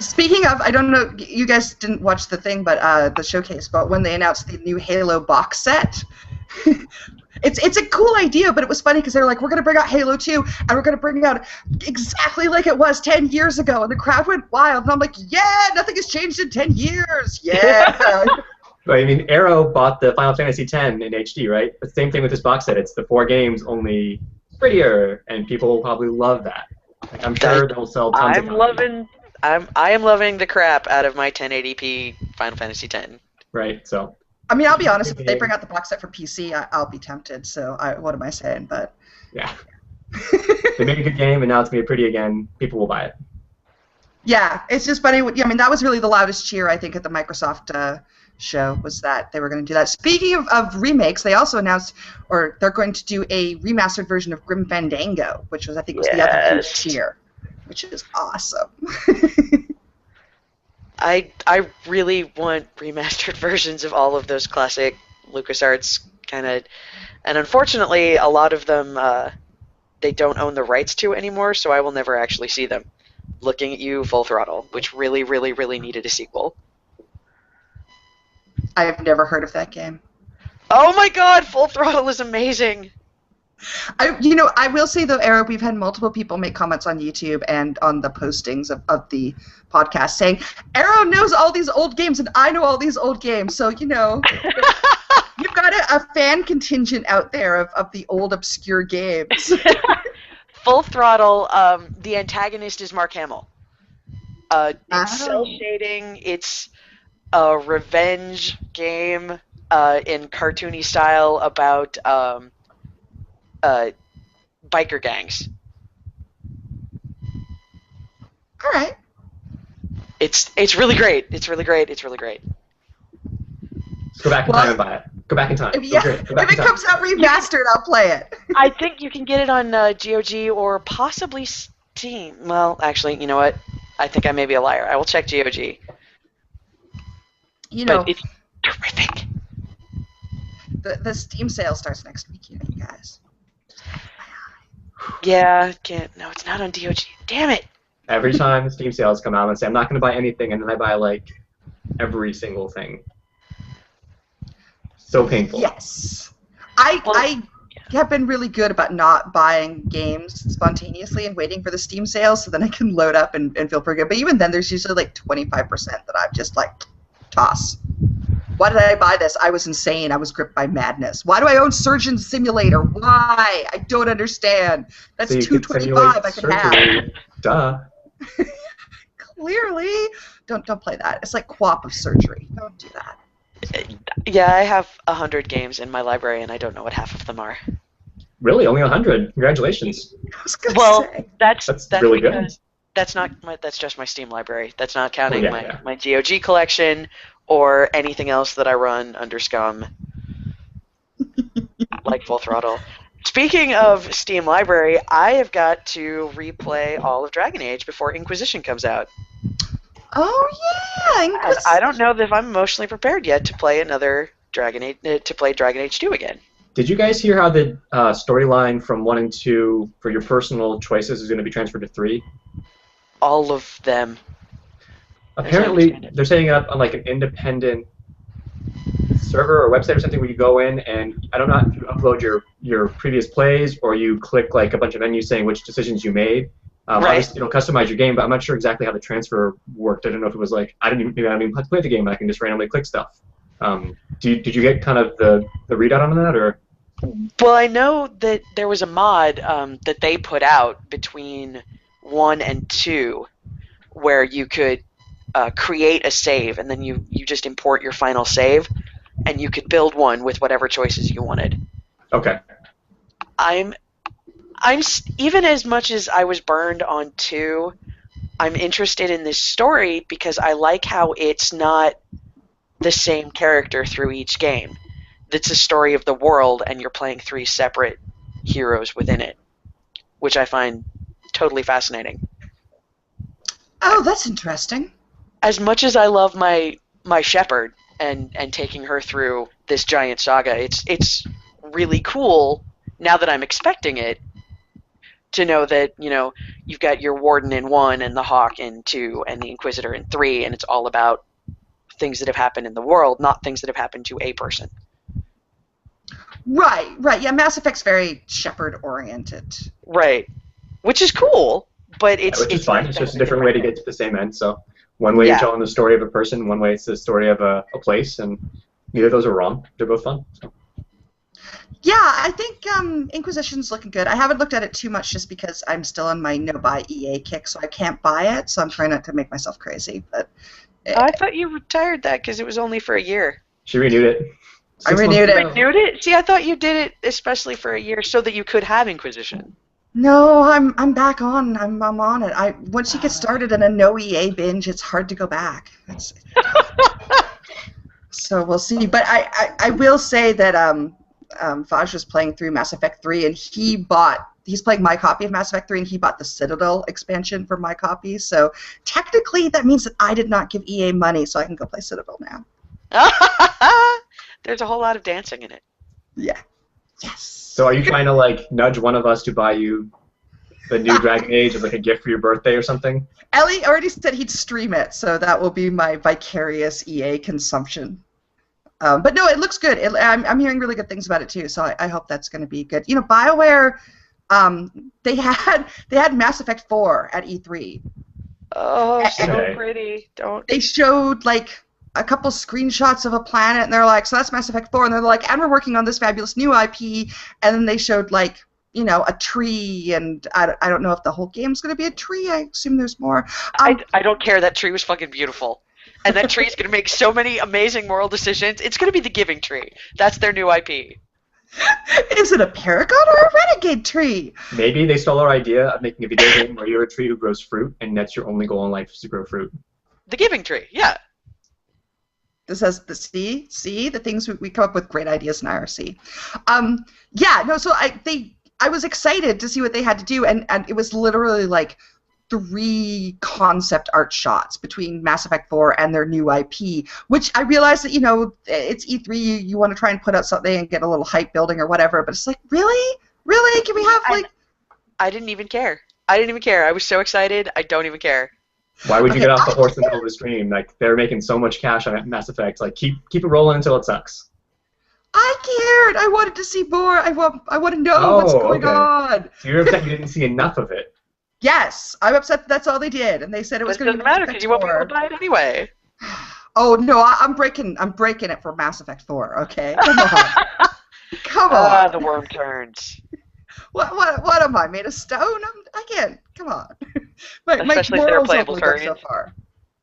Speaker 1: Speaking of, I don't know, you guys didn't watch the thing, but the showcase, but when they announced the new Halo box set, it's a cool idea, but it was funny because they were like, we're going to bring out Halo 2, and we're going to bring it out exactly like it was 10 years ago, and the crowd went wild, and I'm like, yeah, nothing has changed in 10 years, yeah.
Speaker 2: Right, Arrow bought the Final Fantasy X in HD, right? But same thing with this box set. It's the 4 games, only prettier, and people will probably love that. Like, I'm sure they'll sell tons of copies.
Speaker 3: I am loving the crap out of my 1080p Final Fantasy X.
Speaker 2: Right, so.
Speaker 1: I'll be honest, if they bring out the box set for PC, I'll be tempted, so what am I saying, but.
Speaker 2: Yeah. They made a good game, and now it's going to be pretty again. People will buy it.
Speaker 1: Yeah, it's just funny. I mean, that was really the loudest cheer, I think, at the Microsoft show, was that they were going to do that. Speaking of remakes, they also announced, or they're going to do a remastered version of Grim Fandango, which was, I think, was the other huge cheer, which is awesome.
Speaker 3: I really want remastered versions of all of those classic LucasArts kind of, and unfortunately, a lot of them they don't own the rights to anymore, so I will never actually see them. Looking at You, Full Throttle, which really, really, really needed a sequel.
Speaker 1: I've never heard of that game.
Speaker 3: Oh my God, Full Throttle is amazing.
Speaker 1: I will say though, Arrow, we've had multiple people make comments on YouTube and on the postings of the podcast saying, Arrow knows all these old games and I know all these old games, so you've got a fan contingent out there of the old obscure games.
Speaker 3: Full Throttle, the antagonist is Mark Hamill. It's cell shading, it's a revenge game in cartoony style about biker gangs.
Speaker 1: All right.
Speaker 3: It's really great. It's really great. It's really great.
Speaker 2: Let's go back in time and buy it. Go back in time.
Speaker 1: If it comes out remastered, I'll play it.
Speaker 3: I think you can get it on GOG or possibly Steam. Well, actually, you know what? I think I may be a liar. I will check GOG. But it's terrific.
Speaker 1: The Steam sale starts next week, you guys.
Speaker 3: Yeah, can't. No, it's not on DOG. Damn it!
Speaker 2: Every time the Steam sales come out, I say I'm not going to buy anything, and then I buy like every single thing. So painful.
Speaker 1: Yes, I have been really good about not buying games spontaneously and waiting for the Steam sales, so then I can load up and feel pretty good. But even then, there's usually like 25% that I'm just like toss. Why did I buy this? I was insane. I was gripped by madness. Why do I own Surgeon Simulator? Why? I don't understand. That's
Speaker 2: so
Speaker 1: $225 I can have.
Speaker 2: Duh.
Speaker 1: Clearly. Don't play that. It's like co-op of surgery. Don't do that.
Speaker 3: Yeah, I have 100 games in my library, and I don't know what half of them are.
Speaker 2: Really? Only 100? Congratulations.
Speaker 1: I was gonna say.
Speaker 3: That's
Speaker 2: really good.
Speaker 3: That's just my Steam library. That's not counting my GOG collection or anything else that I run under Scum, like Full Throttle. Speaking of Steam library, I have got to replay all of Dragon Age before Inquisition comes out.
Speaker 1: Oh yeah, Inquisition.
Speaker 3: I don't know if I'm emotionally prepared yet to play another Dragon Age 2 again.
Speaker 2: Did you guys hear how the storyline from 1 and 2 for your personal choices is going to be transferred to 3?
Speaker 3: All of them.
Speaker 2: Apparently, they're setting it up on like an independent server or website or something where you go in and I don't know if you upload your previous plays or you click like a bunch of menus saying which decisions you made. Obviously, it'll customize your game, but I'm not sure exactly how the transfer worked. I don't know if it was like I don't even play the game. I can just randomly click stuff. Did you get kind of the readout on that or?
Speaker 3: Well, I know that there was a mod that they put out between 1 and 2 where you could create a save and then you just import your final save and you could build one with whatever choices you wanted.
Speaker 2: Okay.
Speaker 3: I'm even as much as I was burned on 2, I'm interested in this story because I like how it's not the same character through each game. It's a story of the world and you're playing 3 separate heroes within it, which I find totally fascinating.
Speaker 1: Oh, that's interesting.
Speaker 3: As much as I love my shepherd and taking her through this giant saga, it's really cool now that I'm expecting it to know that, you've got your warden in 1 and the hawk in 2 and the inquisitor in 3 and it's all about things that have happened in the world, not things that have happened to a person.
Speaker 1: Right. Yeah, Mass Effect's very shepherd oriented.
Speaker 3: Right. Which is cool, but it's
Speaker 2: fine. It's just a different way to get to the same end. So one way you're telling the story of a person, one way it's the story of a place, and neither of those are wrong. They're both fun. So.
Speaker 1: Yeah, I think Inquisition's looking good. I haven't looked at it too much just because I'm still on my no-buy EA kick, so I can't buy it, so I'm trying not to make myself crazy. But
Speaker 3: I thought you retired that because it was only for a year.
Speaker 2: She renewed it.
Speaker 1: I renewed it.
Speaker 3: Renewed it? See, I thought you did it especially for a year so that you could have Inquisition.
Speaker 1: No, I'm back on. I'm on it. Once you get started in a no EA binge, it's hard to go back. So we'll see. But I will say that Vaj was playing through Mass Effect 3, and he's playing my copy of Mass Effect 3, and he bought the Citadel expansion for my copy. So technically, that means that I did not give EA money, so I can go play Citadel now.
Speaker 3: There's a whole lot of dancing in it.
Speaker 1: Yeah. Yes.
Speaker 2: So are you trying to like nudge one of us to buy you the new Dragon Age as like a gift for your birthday or something?
Speaker 1: Ellie already said he'd stream it, so that will be my vicarious EA consumption. But no, it looks good. I'm hearing really good things about it too, so I hope that's going to be good. You know, BioWare, they had Mass Effect 4 at E3.
Speaker 3: Oh, so pretty.
Speaker 1: They showed like a couple screenshots of a planet, and they're like, so that's Mass Effect 4, and they're like, and we're working on this fabulous new IP, and then they showed like, you know, a tree, and I don't know if the whole game's going to be a tree. I assume there's more.
Speaker 3: I don't care. That tree was fucking beautiful. And that tree is going to make so many amazing moral decisions. It's going to be the Giving Tree. That's their new IP.
Speaker 1: Is it a Paragon or a Renegade tree?
Speaker 2: Maybe they stole our idea of making a video game where you're a tree who grows fruit, and that's your only goal in life is to grow fruit.
Speaker 3: The Giving Tree, yeah.
Speaker 1: This has the see the things we come up with great ideas in IRC. Yeah, no. So I was excited to see what they had to do, and it was literally like 3 concept art shots between Mass Effect 4 and their new IP, which I realized that, you know, it's E3, you want to try and put out something and get a little hype building or whatever, but it's like, really? Really? Can we have, like...
Speaker 3: I didn't even care. I was so excited, I don't even care.
Speaker 2: Why would you get off the horse in the middle of the stream? Like, they're making so much cash on Mass Effect. Like, keep it rolling until it sucks.
Speaker 1: I cared. I wanted to see more. I want to know what's going on.
Speaker 2: So you're upset you didn't see enough of it.
Speaker 1: Yes, I'm upset that that's all they did, and they said it was going to be.
Speaker 3: Doesn't matter because you won't be able to buy it anyway.
Speaker 1: Oh no, I'm breaking it for Mass Effect 4. Okay, come on, come on.
Speaker 3: The worm turns.
Speaker 1: What am I, made of stone? I can't. Come on.
Speaker 3: Especially if they're playable
Speaker 1: so far.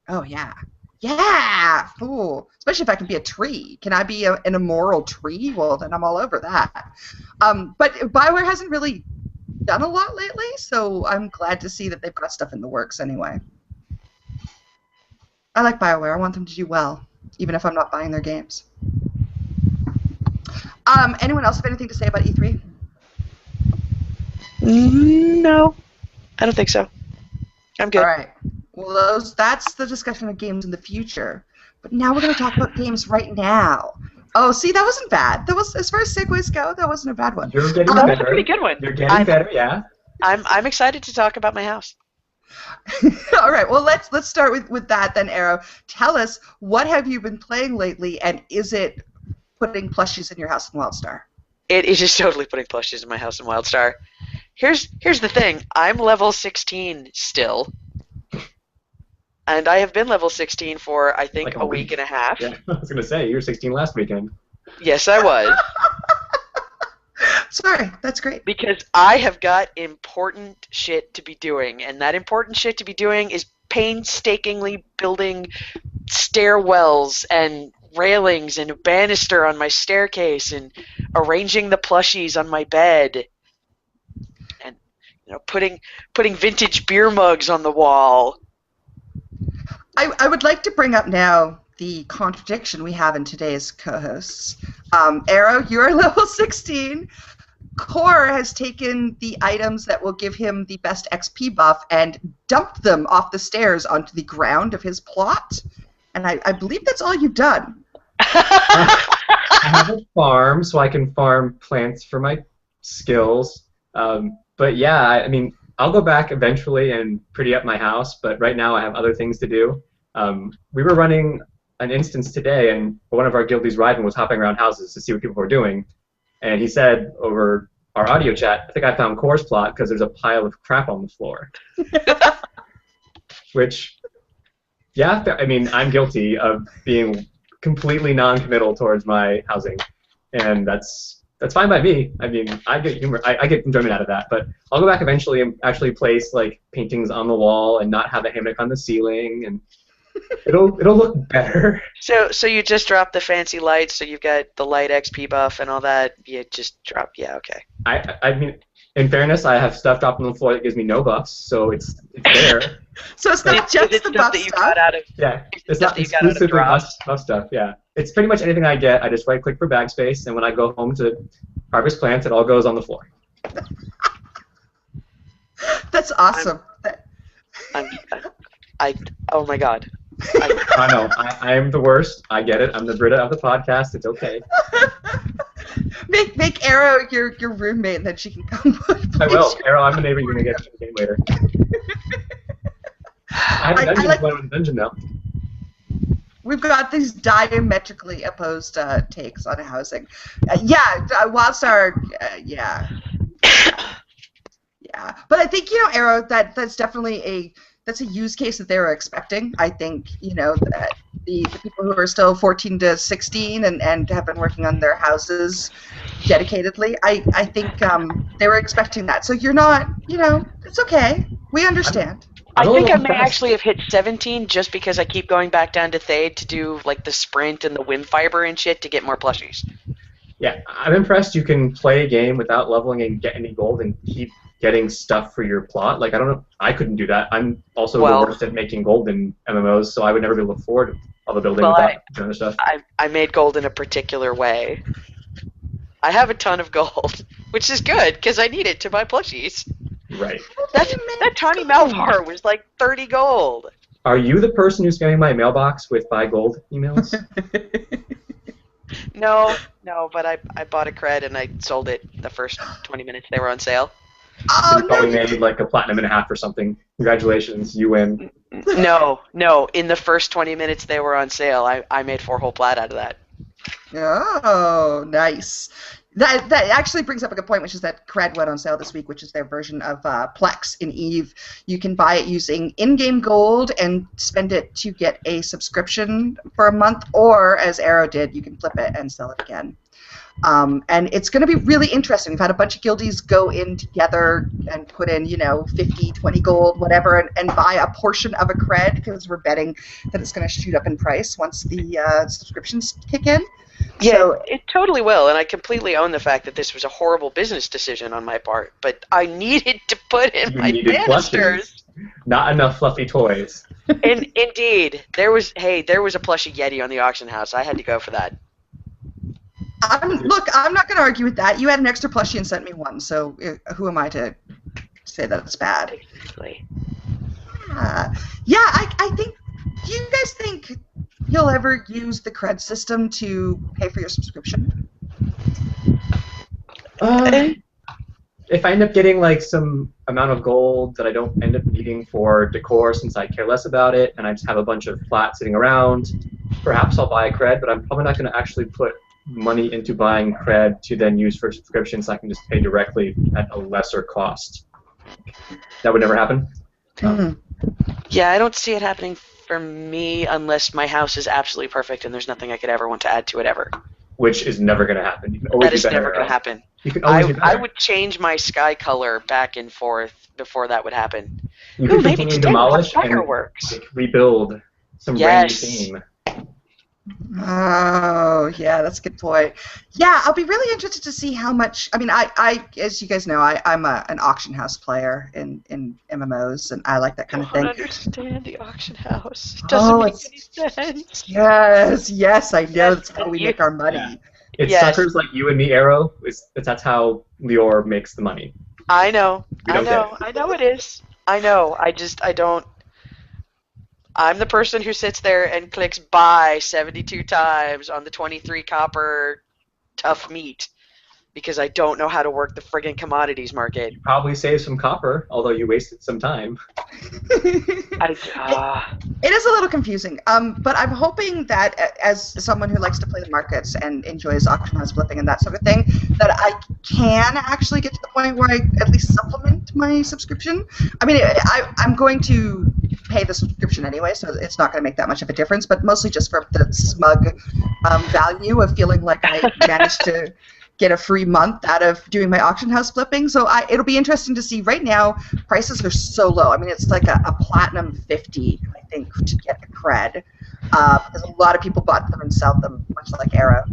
Speaker 1: Oh yeah. Yeah. Ooh. Especially if I can be a tree. Can I be an immoral tree? Well, then I'm all over that. But BioWare hasn't really done a lot lately, so I'm glad to see that they've got stuff in the works anyway. I like BioWare. I want them to do well, even if I'm not buying their games. Anyone else have anything to say about E3?
Speaker 3: No, I don't think so. I'm good.
Speaker 1: All right. Well, that's the discussion of games in the future. But now we're going to talk about games right now. Oh, see, that wasn't bad. That was, as far as segues go, that wasn't a bad one.
Speaker 2: You're getting
Speaker 3: that
Speaker 2: better.
Speaker 3: was a pretty good one.
Speaker 2: You're getting better, yeah.
Speaker 3: I'm excited to talk about my house.
Speaker 1: All right. Well, let's start with that then, Arrow. Tell us, what have you been playing lately, and is it putting plushies in your house in WildStar?
Speaker 3: It is just totally putting plushies in my house in WildStar. Here's the thing. I'm level 16 still. And I have been level 16 for, I think, like a week and a half.
Speaker 2: Yeah, I was going to say, you were 16 last weekend.
Speaker 3: Yes, I was.
Speaker 1: Sorry, that's great.
Speaker 3: Because I have got important shit to be doing, and that important shit to be doing is painstakingly building stairwells and railings and a banister on my staircase and arranging the plushies on my bed and, you know, putting vintage beer mugs on the wall.
Speaker 1: I would like to bring up now the contradiction we have in today's co-hosts. Arrow, you are level 16. Core has taken the items that will give him the best XP buff and dumped them off the stairs onto the ground of his plot. And I believe that's all you've done.
Speaker 2: I have a farm, so I can farm plants for my skills. But yeah, I mean, I'll go back eventually and pretty up my house, but right now I have other things to do. We were running an instance today, and one of our guildies, Ryden, was hopping around houses to see what people were doing. And he said over our audio chat, I think I found Core's plot because there's a pile of crap on the floor. Which, yeah, I mean, I'm guilty of being completely non-committal towards my housing. And that's fine by me. I mean, I get enjoyment out of that. But I'll go back eventually and actually place like paintings on the wall and not have a hammock on the ceiling, and it'll look better.
Speaker 3: So you just dropped the fancy lights, so you've got the light XP buff and all that. You just dropped, yeah, okay.
Speaker 2: I mean, In fairness, I have stuff dropped on the floor that gives me no buffs, so it's there.
Speaker 1: So it's not just the buff stuff.
Speaker 2: Yeah, it's not exclusively buff stuff. Yeah, it's pretty much anything I get. I just right-click for bag space, and when I go home to harvest plants, it all goes on the floor.
Speaker 1: That's awesome.
Speaker 3: Oh my god.
Speaker 2: I know. I am the worst. I get it. I'm the Brita of the podcast. It's okay.
Speaker 1: Make Arrow your roommate, and then she can come.
Speaker 2: I will. Arrow, I'm the neighbor you're gonna get in the game later. I have a dungeon now.
Speaker 1: We've got these diametrically opposed takes on housing. WildStar. Yeah. Yeah, but I think Arrow. That's definitely a use case that they were expecting. I think that the people who are still 14 to 16 and have been working on their houses dedicatedly, I think they were expecting that. So you're not, it's okay. We understand.
Speaker 3: I think I may actually have hit 17 just because I keep going back down to Thade to do like the sprint and the whim fiber and shit to get more plushies.
Speaker 2: Yeah, I'm impressed you can play a game without leveling and get any gold and keep getting stuff for your plot. Like, I don't know, I couldn't do that. I'm also the worst at making gold in MMOs, so I would never be able to afford all the building without doing stuff.
Speaker 3: I made gold in a particular way. I have a ton of gold, which is good because I need it to buy plushies.
Speaker 2: Right.
Speaker 3: That tiny Malvar was like 30 gold.
Speaker 2: Are you the person who's spamming my mailbox with buy gold emails?
Speaker 3: No, but I bought a cred and I sold it the first 20 minutes they were on sale.
Speaker 2: So you probably made like a platinum and a half or something. Congratulations, you win.
Speaker 3: No. In the first 20 minutes they were on sale, I made 4 whole plat out of that.
Speaker 1: Oh, nice. That actually brings up a good point, which is that Cred went on sale this week, which is their version of Plex in EVE. You can buy it using in-game gold and spend it to get a subscription for a month, or, as Arrow did, you can flip it and sell it again. And it's going to be really interesting. We've had a bunch of guildies go in together and put in, 50, 20 gold, whatever, and buy a portion of a cred because we're betting that it's going to shoot up in price once the subscriptions kick in.
Speaker 3: Yeah, so, it totally will, and I completely own the fact that this was a horrible business decision on my part, but I needed to put in my banisters.
Speaker 2: Not enough fluffy toys.
Speaker 3: And indeed, there was a plushie Yeti on the auction house. I had to go for that.
Speaker 1: Look, I'm not going to argue with that. You had an extra plushie and sent me one, so who am I to say that it's bad?
Speaker 3: Exactly.
Speaker 1: I think. Do you guys think you'll ever use the cred system to pay for your subscription?
Speaker 2: If I end up getting like some amount of gold that I don't end up needing for decor since I care less about it, and I just have a bunch of flat sitting around, perhaps I'll buy a cred, but I'm probably not going to actually put money into buying cred to then use for subscriptions so I can just pay directly at a lesser cost. That would never happen?
Speaker 3: Yeah, I don't see it happening for me unless my house is absolutely perfect and there's nothing I could ever want to add to it ever.
Speaker 2: Which is never going to happen.
Speaker 3: That is never going to happen. I would change my sky color back and forth before that would happen.
Speaker 2: You could continue to demolish and rebuild some brand new theme.
Speaker 1: Oh, yeah, that's a good point. Yeah, I'll be really interested to see how much. I mean, I as you guys know, I'm an auction house player in MMOs, and I like that kind of thing.
Speaker 3: I don't understand the auction house. It doesn't make any sense.
Speaker 1: Yes, I know. That's how we make our money.
Speaker 2: Yeah. It's suckers like you and me, Arrow. That's how Liore makes the money.
Speaker 3: I know it is. I know. I don't. I'm the person who sits there and clicks buy 72 times on the 23 copper tough meat because I don't know how to work the friggin' commodities market.
Speaker 2: You probably saved some copper, although you wasted some time.
Speaker 1: It is a little confusing, but I'm hoping that as someone who likes to play the markets and enjoys auction house flipping and that sort of thing, that I can actually get to the point where I at least supplement my subscription. I mean, I'm going to pay the subscription anyway, so it's not going to make that much of a difference, but mostly just for the smug value of feeling like I managed to get a free month out of doing my auction house flipping. So it'll be interesting to see. Right now, prices are so low. I mean, it's like a platinum 50, I think, to get a cred, because a lot of people bought them and sell them, much like Arrow.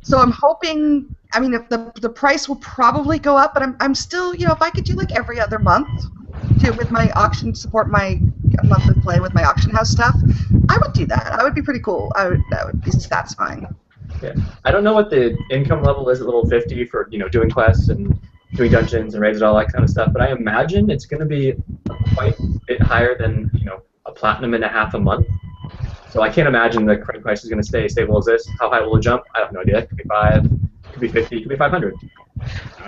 Speaker 1: So I'm hoping. I mean, if the price will probably go up, but I'm still, if I could do like every other month, with my auction support, my monthly play with my auction house stuff, I would do that. I would be pretty cool. That would be satisfying.
Speaker 2: Yeah. I don't know what the income level is at level 50 for doing quests and doing dungeons and raids and all that kind of stuff, but I imagine it's going to be quite a bit higher than a platinum and a half a month. So I can't imagine the current price is going to stay stable as this. How high will it jump? I have no idea. It could be 5, it could be 50, it could be 500.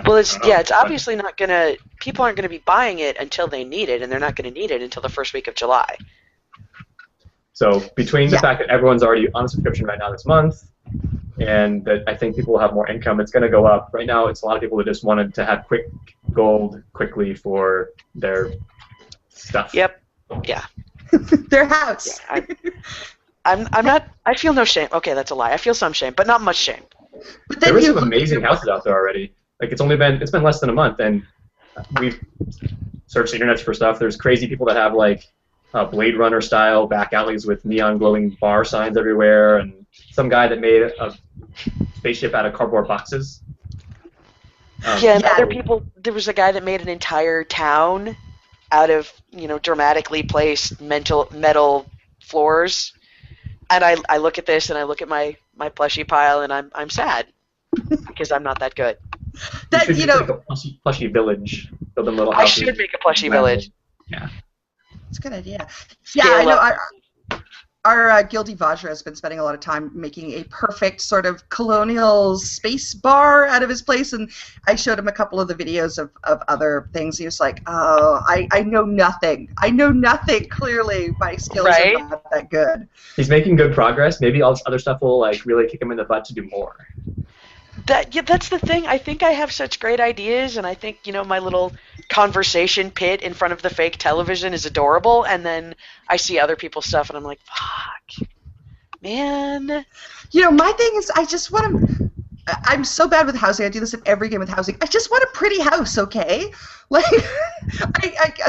Speaker 3: Well, it's obviously not going to. People aren't going to be buying it until they need it, and they're not going to need it until the first week of July.
Speaker 2: So between the fact that everyone's already on a subscription right now this month, and that I think people will have more income, it's going to go up. Right now, it's a lot of people that just wanted to have quick gold quickly for their stuff.
Speaker 3: Yep. Yeah.
Speaker 1: Their house.
Speaker 3: Yeah, I'm not. I feel no shame. Okay, that's a lie. I feel some shame, but not much shame.
Speaker 1: But then
Speaker 2: there is some amazing houses out there already. Like it's been less than a month, and we've searched the internet for stuff. There's crazy people that have like Blade Runner style back alleys with neon glowing bar signs everywhere, and some guy that made a spaceship out of cardboard boxes.
Speaker 3: And other people. There was a guy that made an entire town out of dramatically placed metal floors, and I look at this and I look at my plushie pile and I'm sad because I'm not that good.
Speaker 2: That make a plushie village. Build them little houses.
Speaker 3: I should make a plushie village.
Speaker 2: Yeah,
Speaker 1: it's a good idea. Yeah, I know. Our Guilty Vajra has been spending a lot of time making a perfect sort of colonial space bar out of his place, and I showed him a couple of the videos of other things. He was like, "Oh, I know nothing. I know nothing. Clearly, my skills are not that good."
Speaker 2: He's making good progress. Maybe all this other stuff will like really kick him in the butt to do more.
Speaker 3: That's the thing. I think I have such great ideas, and I think my little conversation pit in front of the fake television is adorable, and then I see other people's stuff and I'm like, fuck, man.
Speaker 1: My thing is I just want to. I'm so bad with housing. I do this in every game with housing. I just want a pretty house, okay? Like,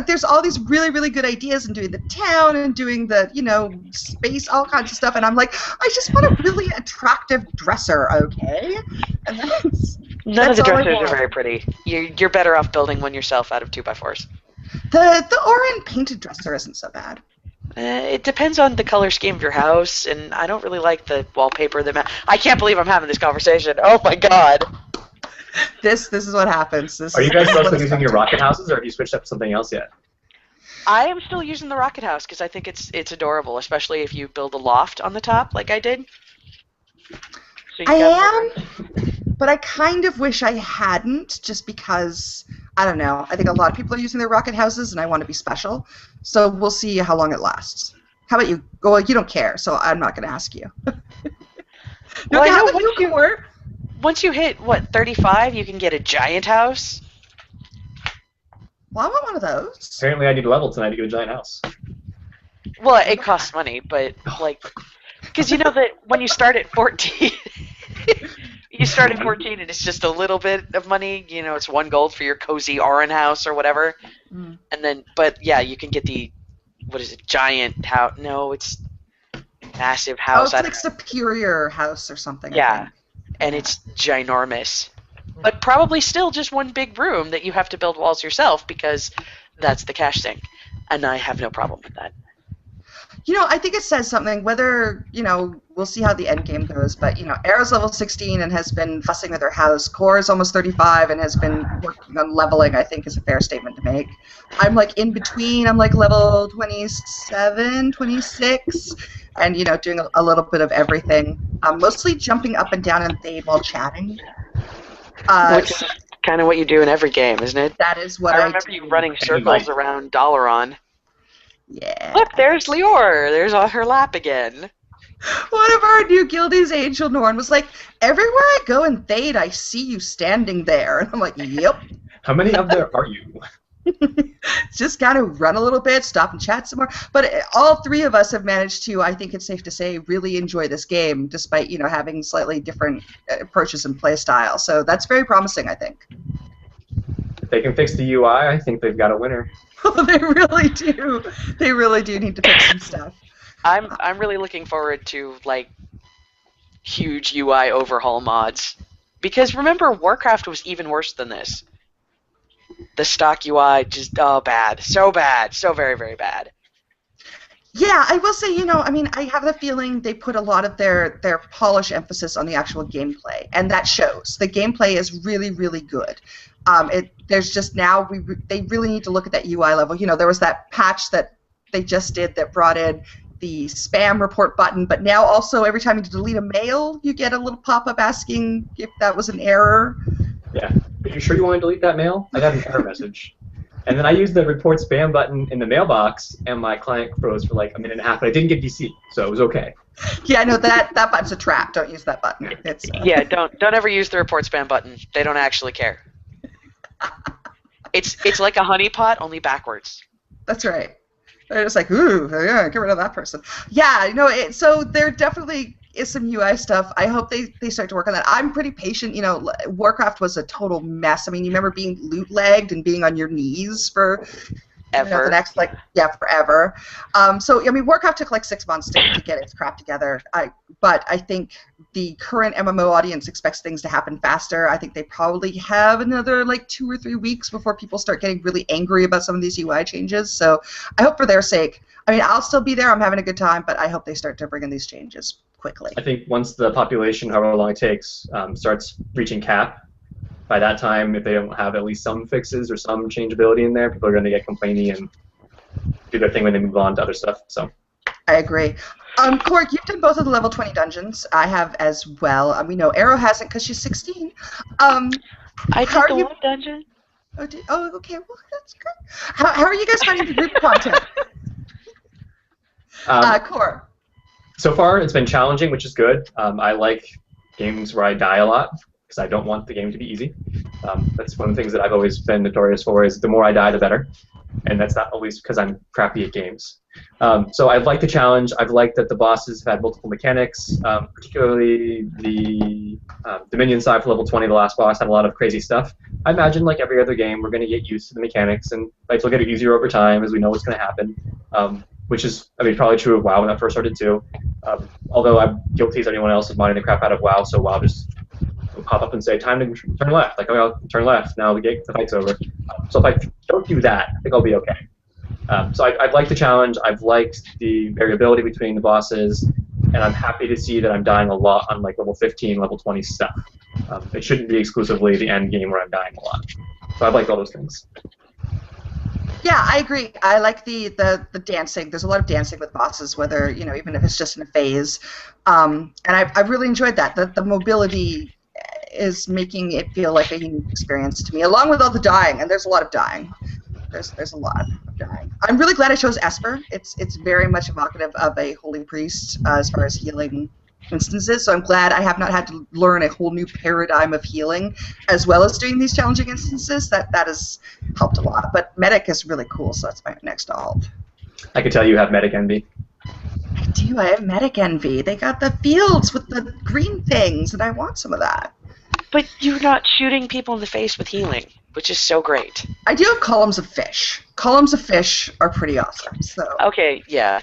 Speaker 1: there's all these really, really good ideas in doing the town and doing the, space, all kinds of stuff, and I'm like, I just want a really attractive dresser, okay? And
Speaker 3: None of the dressers are very pretty. You're better off building one yourself out of 2x4s.
Speaker 1: The Orin painted dresser isn't so bad.
Speaker 3: It depends on the color scheme of your house, and I don't really like the wallpaper. I can't believe I'm having this conversation. Oh my god.
Speaker 1: This is what happens.
Speaker 2: Are you guys still using your rocket houses, or have you switched up to something else yet?
Speaker 3: I am still using the rocket house because I think it's adorable, especially if you build a loft on the top like I did. So
Speaker 1: I am, but I kind of wish I hadn't, just because, I don't know, I think a lot of people are using their rocket houses, and I want to be special. So we'll see how long it lasts. How about you? Well, you don't care, so I'm not going to ask you.
Speaker 3: Well, I know once you hit, 35, you can get a giant house?
Speaker 1: Well, I want one of those.
Speaker 2: Apparently I need a level tonight to get a giant house.
Speaker 3: Well, it costs money, but, because you know that when you start at 14... You start at 14 and it's just a little bit of money. It's 1 gold for your cozy Orin house or whatever. Mm. And then, but yeah, you can get the, giant house. No, it's massive house.
Speaker 1: Oh, it's like Superior House or something.
Speaker 3: Yeah, and it's ginormous. But probably still just one big room that you have to build walls yourself because that's the cash sink. And I have no problem with that.
Speaker 1: I think it says something, whether, we'll see how the end game goes, but, Era's level 16 and has been fussing with her house. Core is almost 35 and has been working on leveling, I think is a fair statement to make. I'm, in between. I'm, level 27, 26, and, doing a little bit of everything. Mostly jumping up and down in Thade while chatting.
Speaker 3: Which is kind of what you do in every game, isn't it?
Speaker 1: That is what I
Speaker 3: remember you running circles around Dalaran.
Speaker 1: Yeah.
Speaker 3: Look, there's Liore. There's her lap again.
Speaker 1: One of our new guildies, Angel Norn, was like, everywhere I go in Thade, I see you standing there. And I'm like, yep.
Speaker 2: How many of there are you?
Speaker 1: Just kind of run a little bit, stop and chat some more. But all 3 of us have managed to, I think it's safe to say, really enjoy this game, despite, having slightly different approaches and play style. So that's very promising, I think.
Speaker 2: If they can fix the UI, I think they've got a winner.
Speaker 1: Oh, they really do. They really do need to fix some stuff.
Speaker 3: I'm really looking forward to huge UI overhaul mods. Because remember, Warcraft was even worse than this. The stock UI just, bad. So bad. So very, very bad.
Speaker 1: Yeah, I will say, I mean, I have the feeling they put a lot of their polish emphasis on the actual gameplay, and that shows. The gameplay is really, really good. There's just now, they really need to look at that UI level. There was that patch that they just did that brought in the spam report button, but now also every time you delete a mail, you get a little pop-up asking if that was an error.
Speaker 2: Yeah. Are you sure you want to delete that mail? I got an error message. And then I used the report spam button in the mailbox, and my client froze for like a minute and a half, but I didn't get DC, so it was okay.
Speaker 1: Yeah, no, that button's a trap. Don't use that button.
Speaker 3: Yeah, don't ever use the report spam button. They don't actually care. It's like a honeypot, only backwards.
Speaker 1: That's right. They're just like, ooh, yeah, get rid of that person. Yeah, so there definitely is some UI stuff. I hope they start to work on that. I'm pretty patient. Warcraft was a total mess. I mean, you remember being loot lagged and being on your knees for
Speaker 3: ever.
Speaker 1: The next, forever. So, I mean, Warcraft took like 6 months to get its crap together. But I think the current MMO audience expects things to happen faster. I think they probably have another 2 or 3 weeks before people start getting really angry about some of these UI changes. So I hope for their sake. I mean, I'll still be there. I'm having a good time, but I hope they start to bring in these changes quickly.
Speaker 2: I think once the population, however long it takes, starts reaching cap, by that time, if they don't have at least some fixes or some changeability in there, people are going to get complainy and do their thing when they move on to other stuff. So
Speaker 1: I agree. Cork, you've done both of the level 20 dungeons. I have as well. We know Arrow hasn't because she's 16.
Speaker 3: I did the one dungeon.
Speaker 1: Oh, okay. Well, that's good. How are you guys finding the group content? Cork.
Speaker 2: So far, it's been challenging, which is good. I like games where I die a lot because I don't want the game to be easy. That's one of the things that I've always been notorious for, is the more I die, the better. And that's not always because I'm crappy at games. So I've liked the challenge. I've liked that the bosses have had multiple mechanics, particularly the Dominion side for level 20, the last boss, had a lot of crazy stuff. I imagine, like every other game, we're going to get used to the mechanics, and they'll get it easier over time as we know what's going to happen. Which is, probably true of WoW when that first started too. Although I'm guilty as anyone else of mining the crap out of WoW, so WoW just will pop up and say, time to turn left. Like, I'll turn left, now the fight's over. So if I don't do that, I think I'll be okay. So I've liked the challenge, I've liked the variability between the bosses, and I'm happy to see that I'm dying a lot on level 15, level 20 stuff. It shouldn't be exclusively the end game where I'm dying a lot. So I've liked all those things.
Speaker 1: Yeah, I agree. I like the dancing. There's a lot of dancing with bosses, whether, even if it's just in a phase. And I've really enjoyed that. The mobility is making it feel like a unique experience to me, along with all the dying, and there's a lot of dying. There's a lot of dying. I'm really glad I chose Esper. It's very much evocative of a holy priest as far as healing instances, so I'm glad I have not had to learn a whole new paradigm of healing as well as doing these challenging instances. That has helped a lot. But Medic is really cool, so that's my next alt.
Speaker 2: I can tell you have Medic envy.
Speaker 1: I do. I have Medic envy. They got the fields with the green things, and I want some of that.
Speaker 3: But you're not shooting people in the face with healing, which is so great.
Speaker 1: I do have columns of fish. Columns of fish are pretty awesome. So.
Speaker 3: Okay, yeah.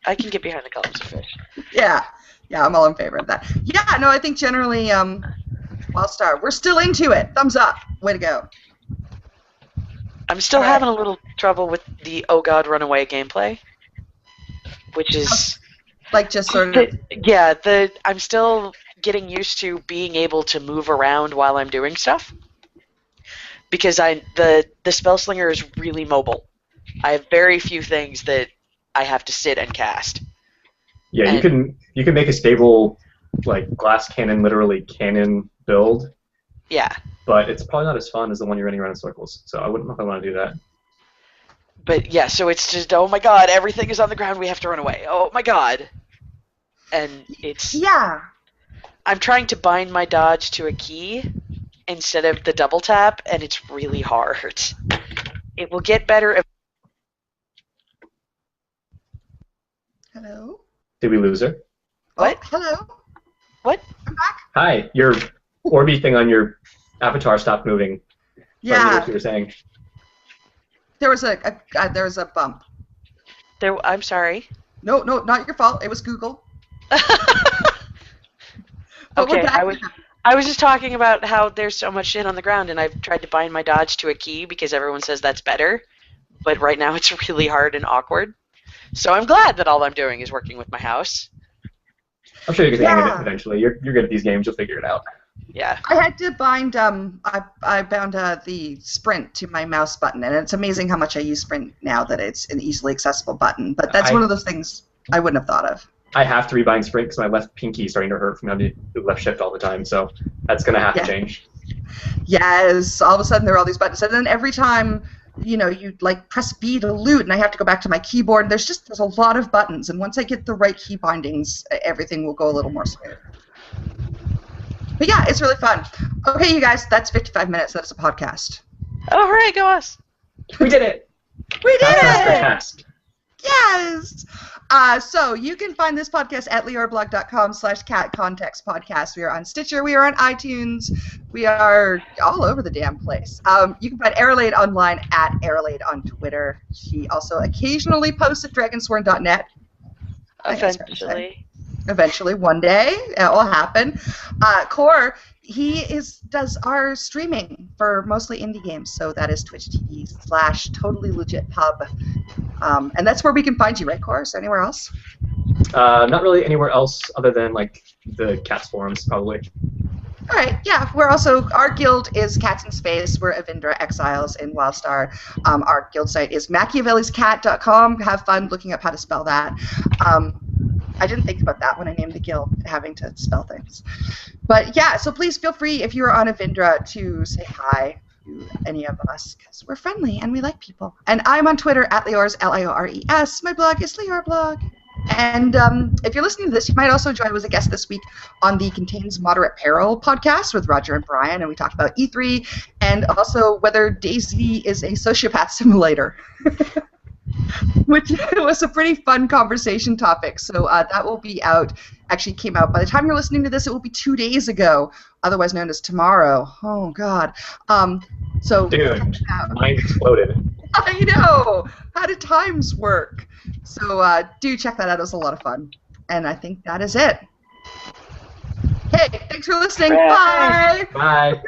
Speaker 3: I can get behind the columns of fish.
Speaker 1: Yeah. Yeah, I'm all in favor of that. Yeah, no, I think generally, WildStar, we're still into it. Thumbs up. Way to go.
Speaker 3: I'm still having a little trouble with the Oh God Runaway gameplay, which is...
Speaker 1: just sort of...
Speaker 3: Yeah, I'm still getting used to being able to move around while I'm doing stuff, because the Spellslinger is really mobile. I have very few things that I have to sit and cast.
Speaker 2: Yeah, you can make a stable glass cannon, literally cannon build.
Speaker 3: Yeah.
Speaker 2: But it's probably not as fun as the one you're running around in circles. So I wouldn't know if I want to do that.
Speaker 3: But yeah, so it's just, oh my God, everything is on the ground, we have to run away. Oh my God. And it's...
Speaker 1: Yeah.
Speaker 3: I'm trying to bind my dodge to a key instead of the double tap, and it's really hard. It will get better if...
Speaker 1: Hello?
Speaker 2: Did we lose her?
Speaker 3: What?
Speaker 1: Oh, hello?
Speaker 3: What?
Speaker 1: I'm back.
Speaker 2: Hi. Your Orby thing on your avatar stopped moving.
Speaker 1: Yeah.
Speaker 2: What you were saying.
Speaker 1: There was a bump.
Speaker 3: I'm sorry.
Speaker 1: No, not your fault. It was Google. But
Speaker 3: Okay,
Speaker 1: we're back.
Speaker 3: I was just talking about how there's so much shit on the ground, and I've tried to bind my Dodge to a key because everyone says that's better. But right now it's really hard and awkward. So I'm glad that all I'm doing is working with my house.
Speaker 2: I'm sure you can hang it eventually. You're good at these games. You'll figure it out.
Speaker 3: Yeah.
Speaker 1: I had to bind I bound the Sprint to my mouse button, and it's amazing how much I use Sprint now that it's an easily accessible button. But that's one of those things I wouldn't have thought of.
Speaker 2: I have to rebind Sprint because my left pinky is starting to hurt from having to do left shift all the time, so that's going to have to change.
Speaker 1: Yes, all of a sudden there are all these buttons, and then every time you like press B to loot, and I have to go back to my keyboard, and there's a lot of buttons, and once I get the right key bindings, everything will go a little more smooth. But yeah, it's really fun. Okay, you guys, that's 55 minutes. That's a podcast.
Speaker 3: Oh, hooray, go us!
Speaker 2: We did it!
Speaker 1: We did it!
Speaker 2: Fast.
Speaker 1: Yes! So you can find this podcast at LioreBlog.com/CatContextPodcast. We are on Stitcher. We are on iTunes. We are all over the damn place. You can find Arolaide online at Arolaide on Twitter. She also occasionally posts at dragonsworn.net. Eventually, one day, it will happen. Core, he does our streaming for mostly indie games, so that is twitch.tv/totallylegitpub. And that's where we can find you, right, Core? Is there anywhere else?
Speaker 2: Not really anywhere else other than, like, the Cats forums, probably.
Speaker 1: All right, yeah. We're also, our guild is Cats in Space. We're Avindra Exiles in WildStar. Our guild site is machiavelliscat.com. Have fun looking up how to spell that. I didn't think about that when I named the guild, having to spell things. But yeah, so please feel free, if you're on Avindra, to say hi to any of us, because we're friendly and we like people. And I'm on Twitter at Liores, Liores. My blog is Liore Blog. And if you're listening to this, you might also join as a guest this week on the Contains Moderate Peril podcast with Roger and Brian, and we talked about E3 and also whether DayZ is a sociopath simulator. Which was a pretty fun conversation topic. So that will be out, actually came out. By the time you're listening to this, it will be 2 days ago, otherwise known as tomorrow. Oh, God.
Speaker 2: Dude, mine exploded.
Speaker 1: I know! How do times work? So do check that out. It was a lot of fun. And I think that is it. Hey, thanks for listening. Bye!
Speaker 2: Bye!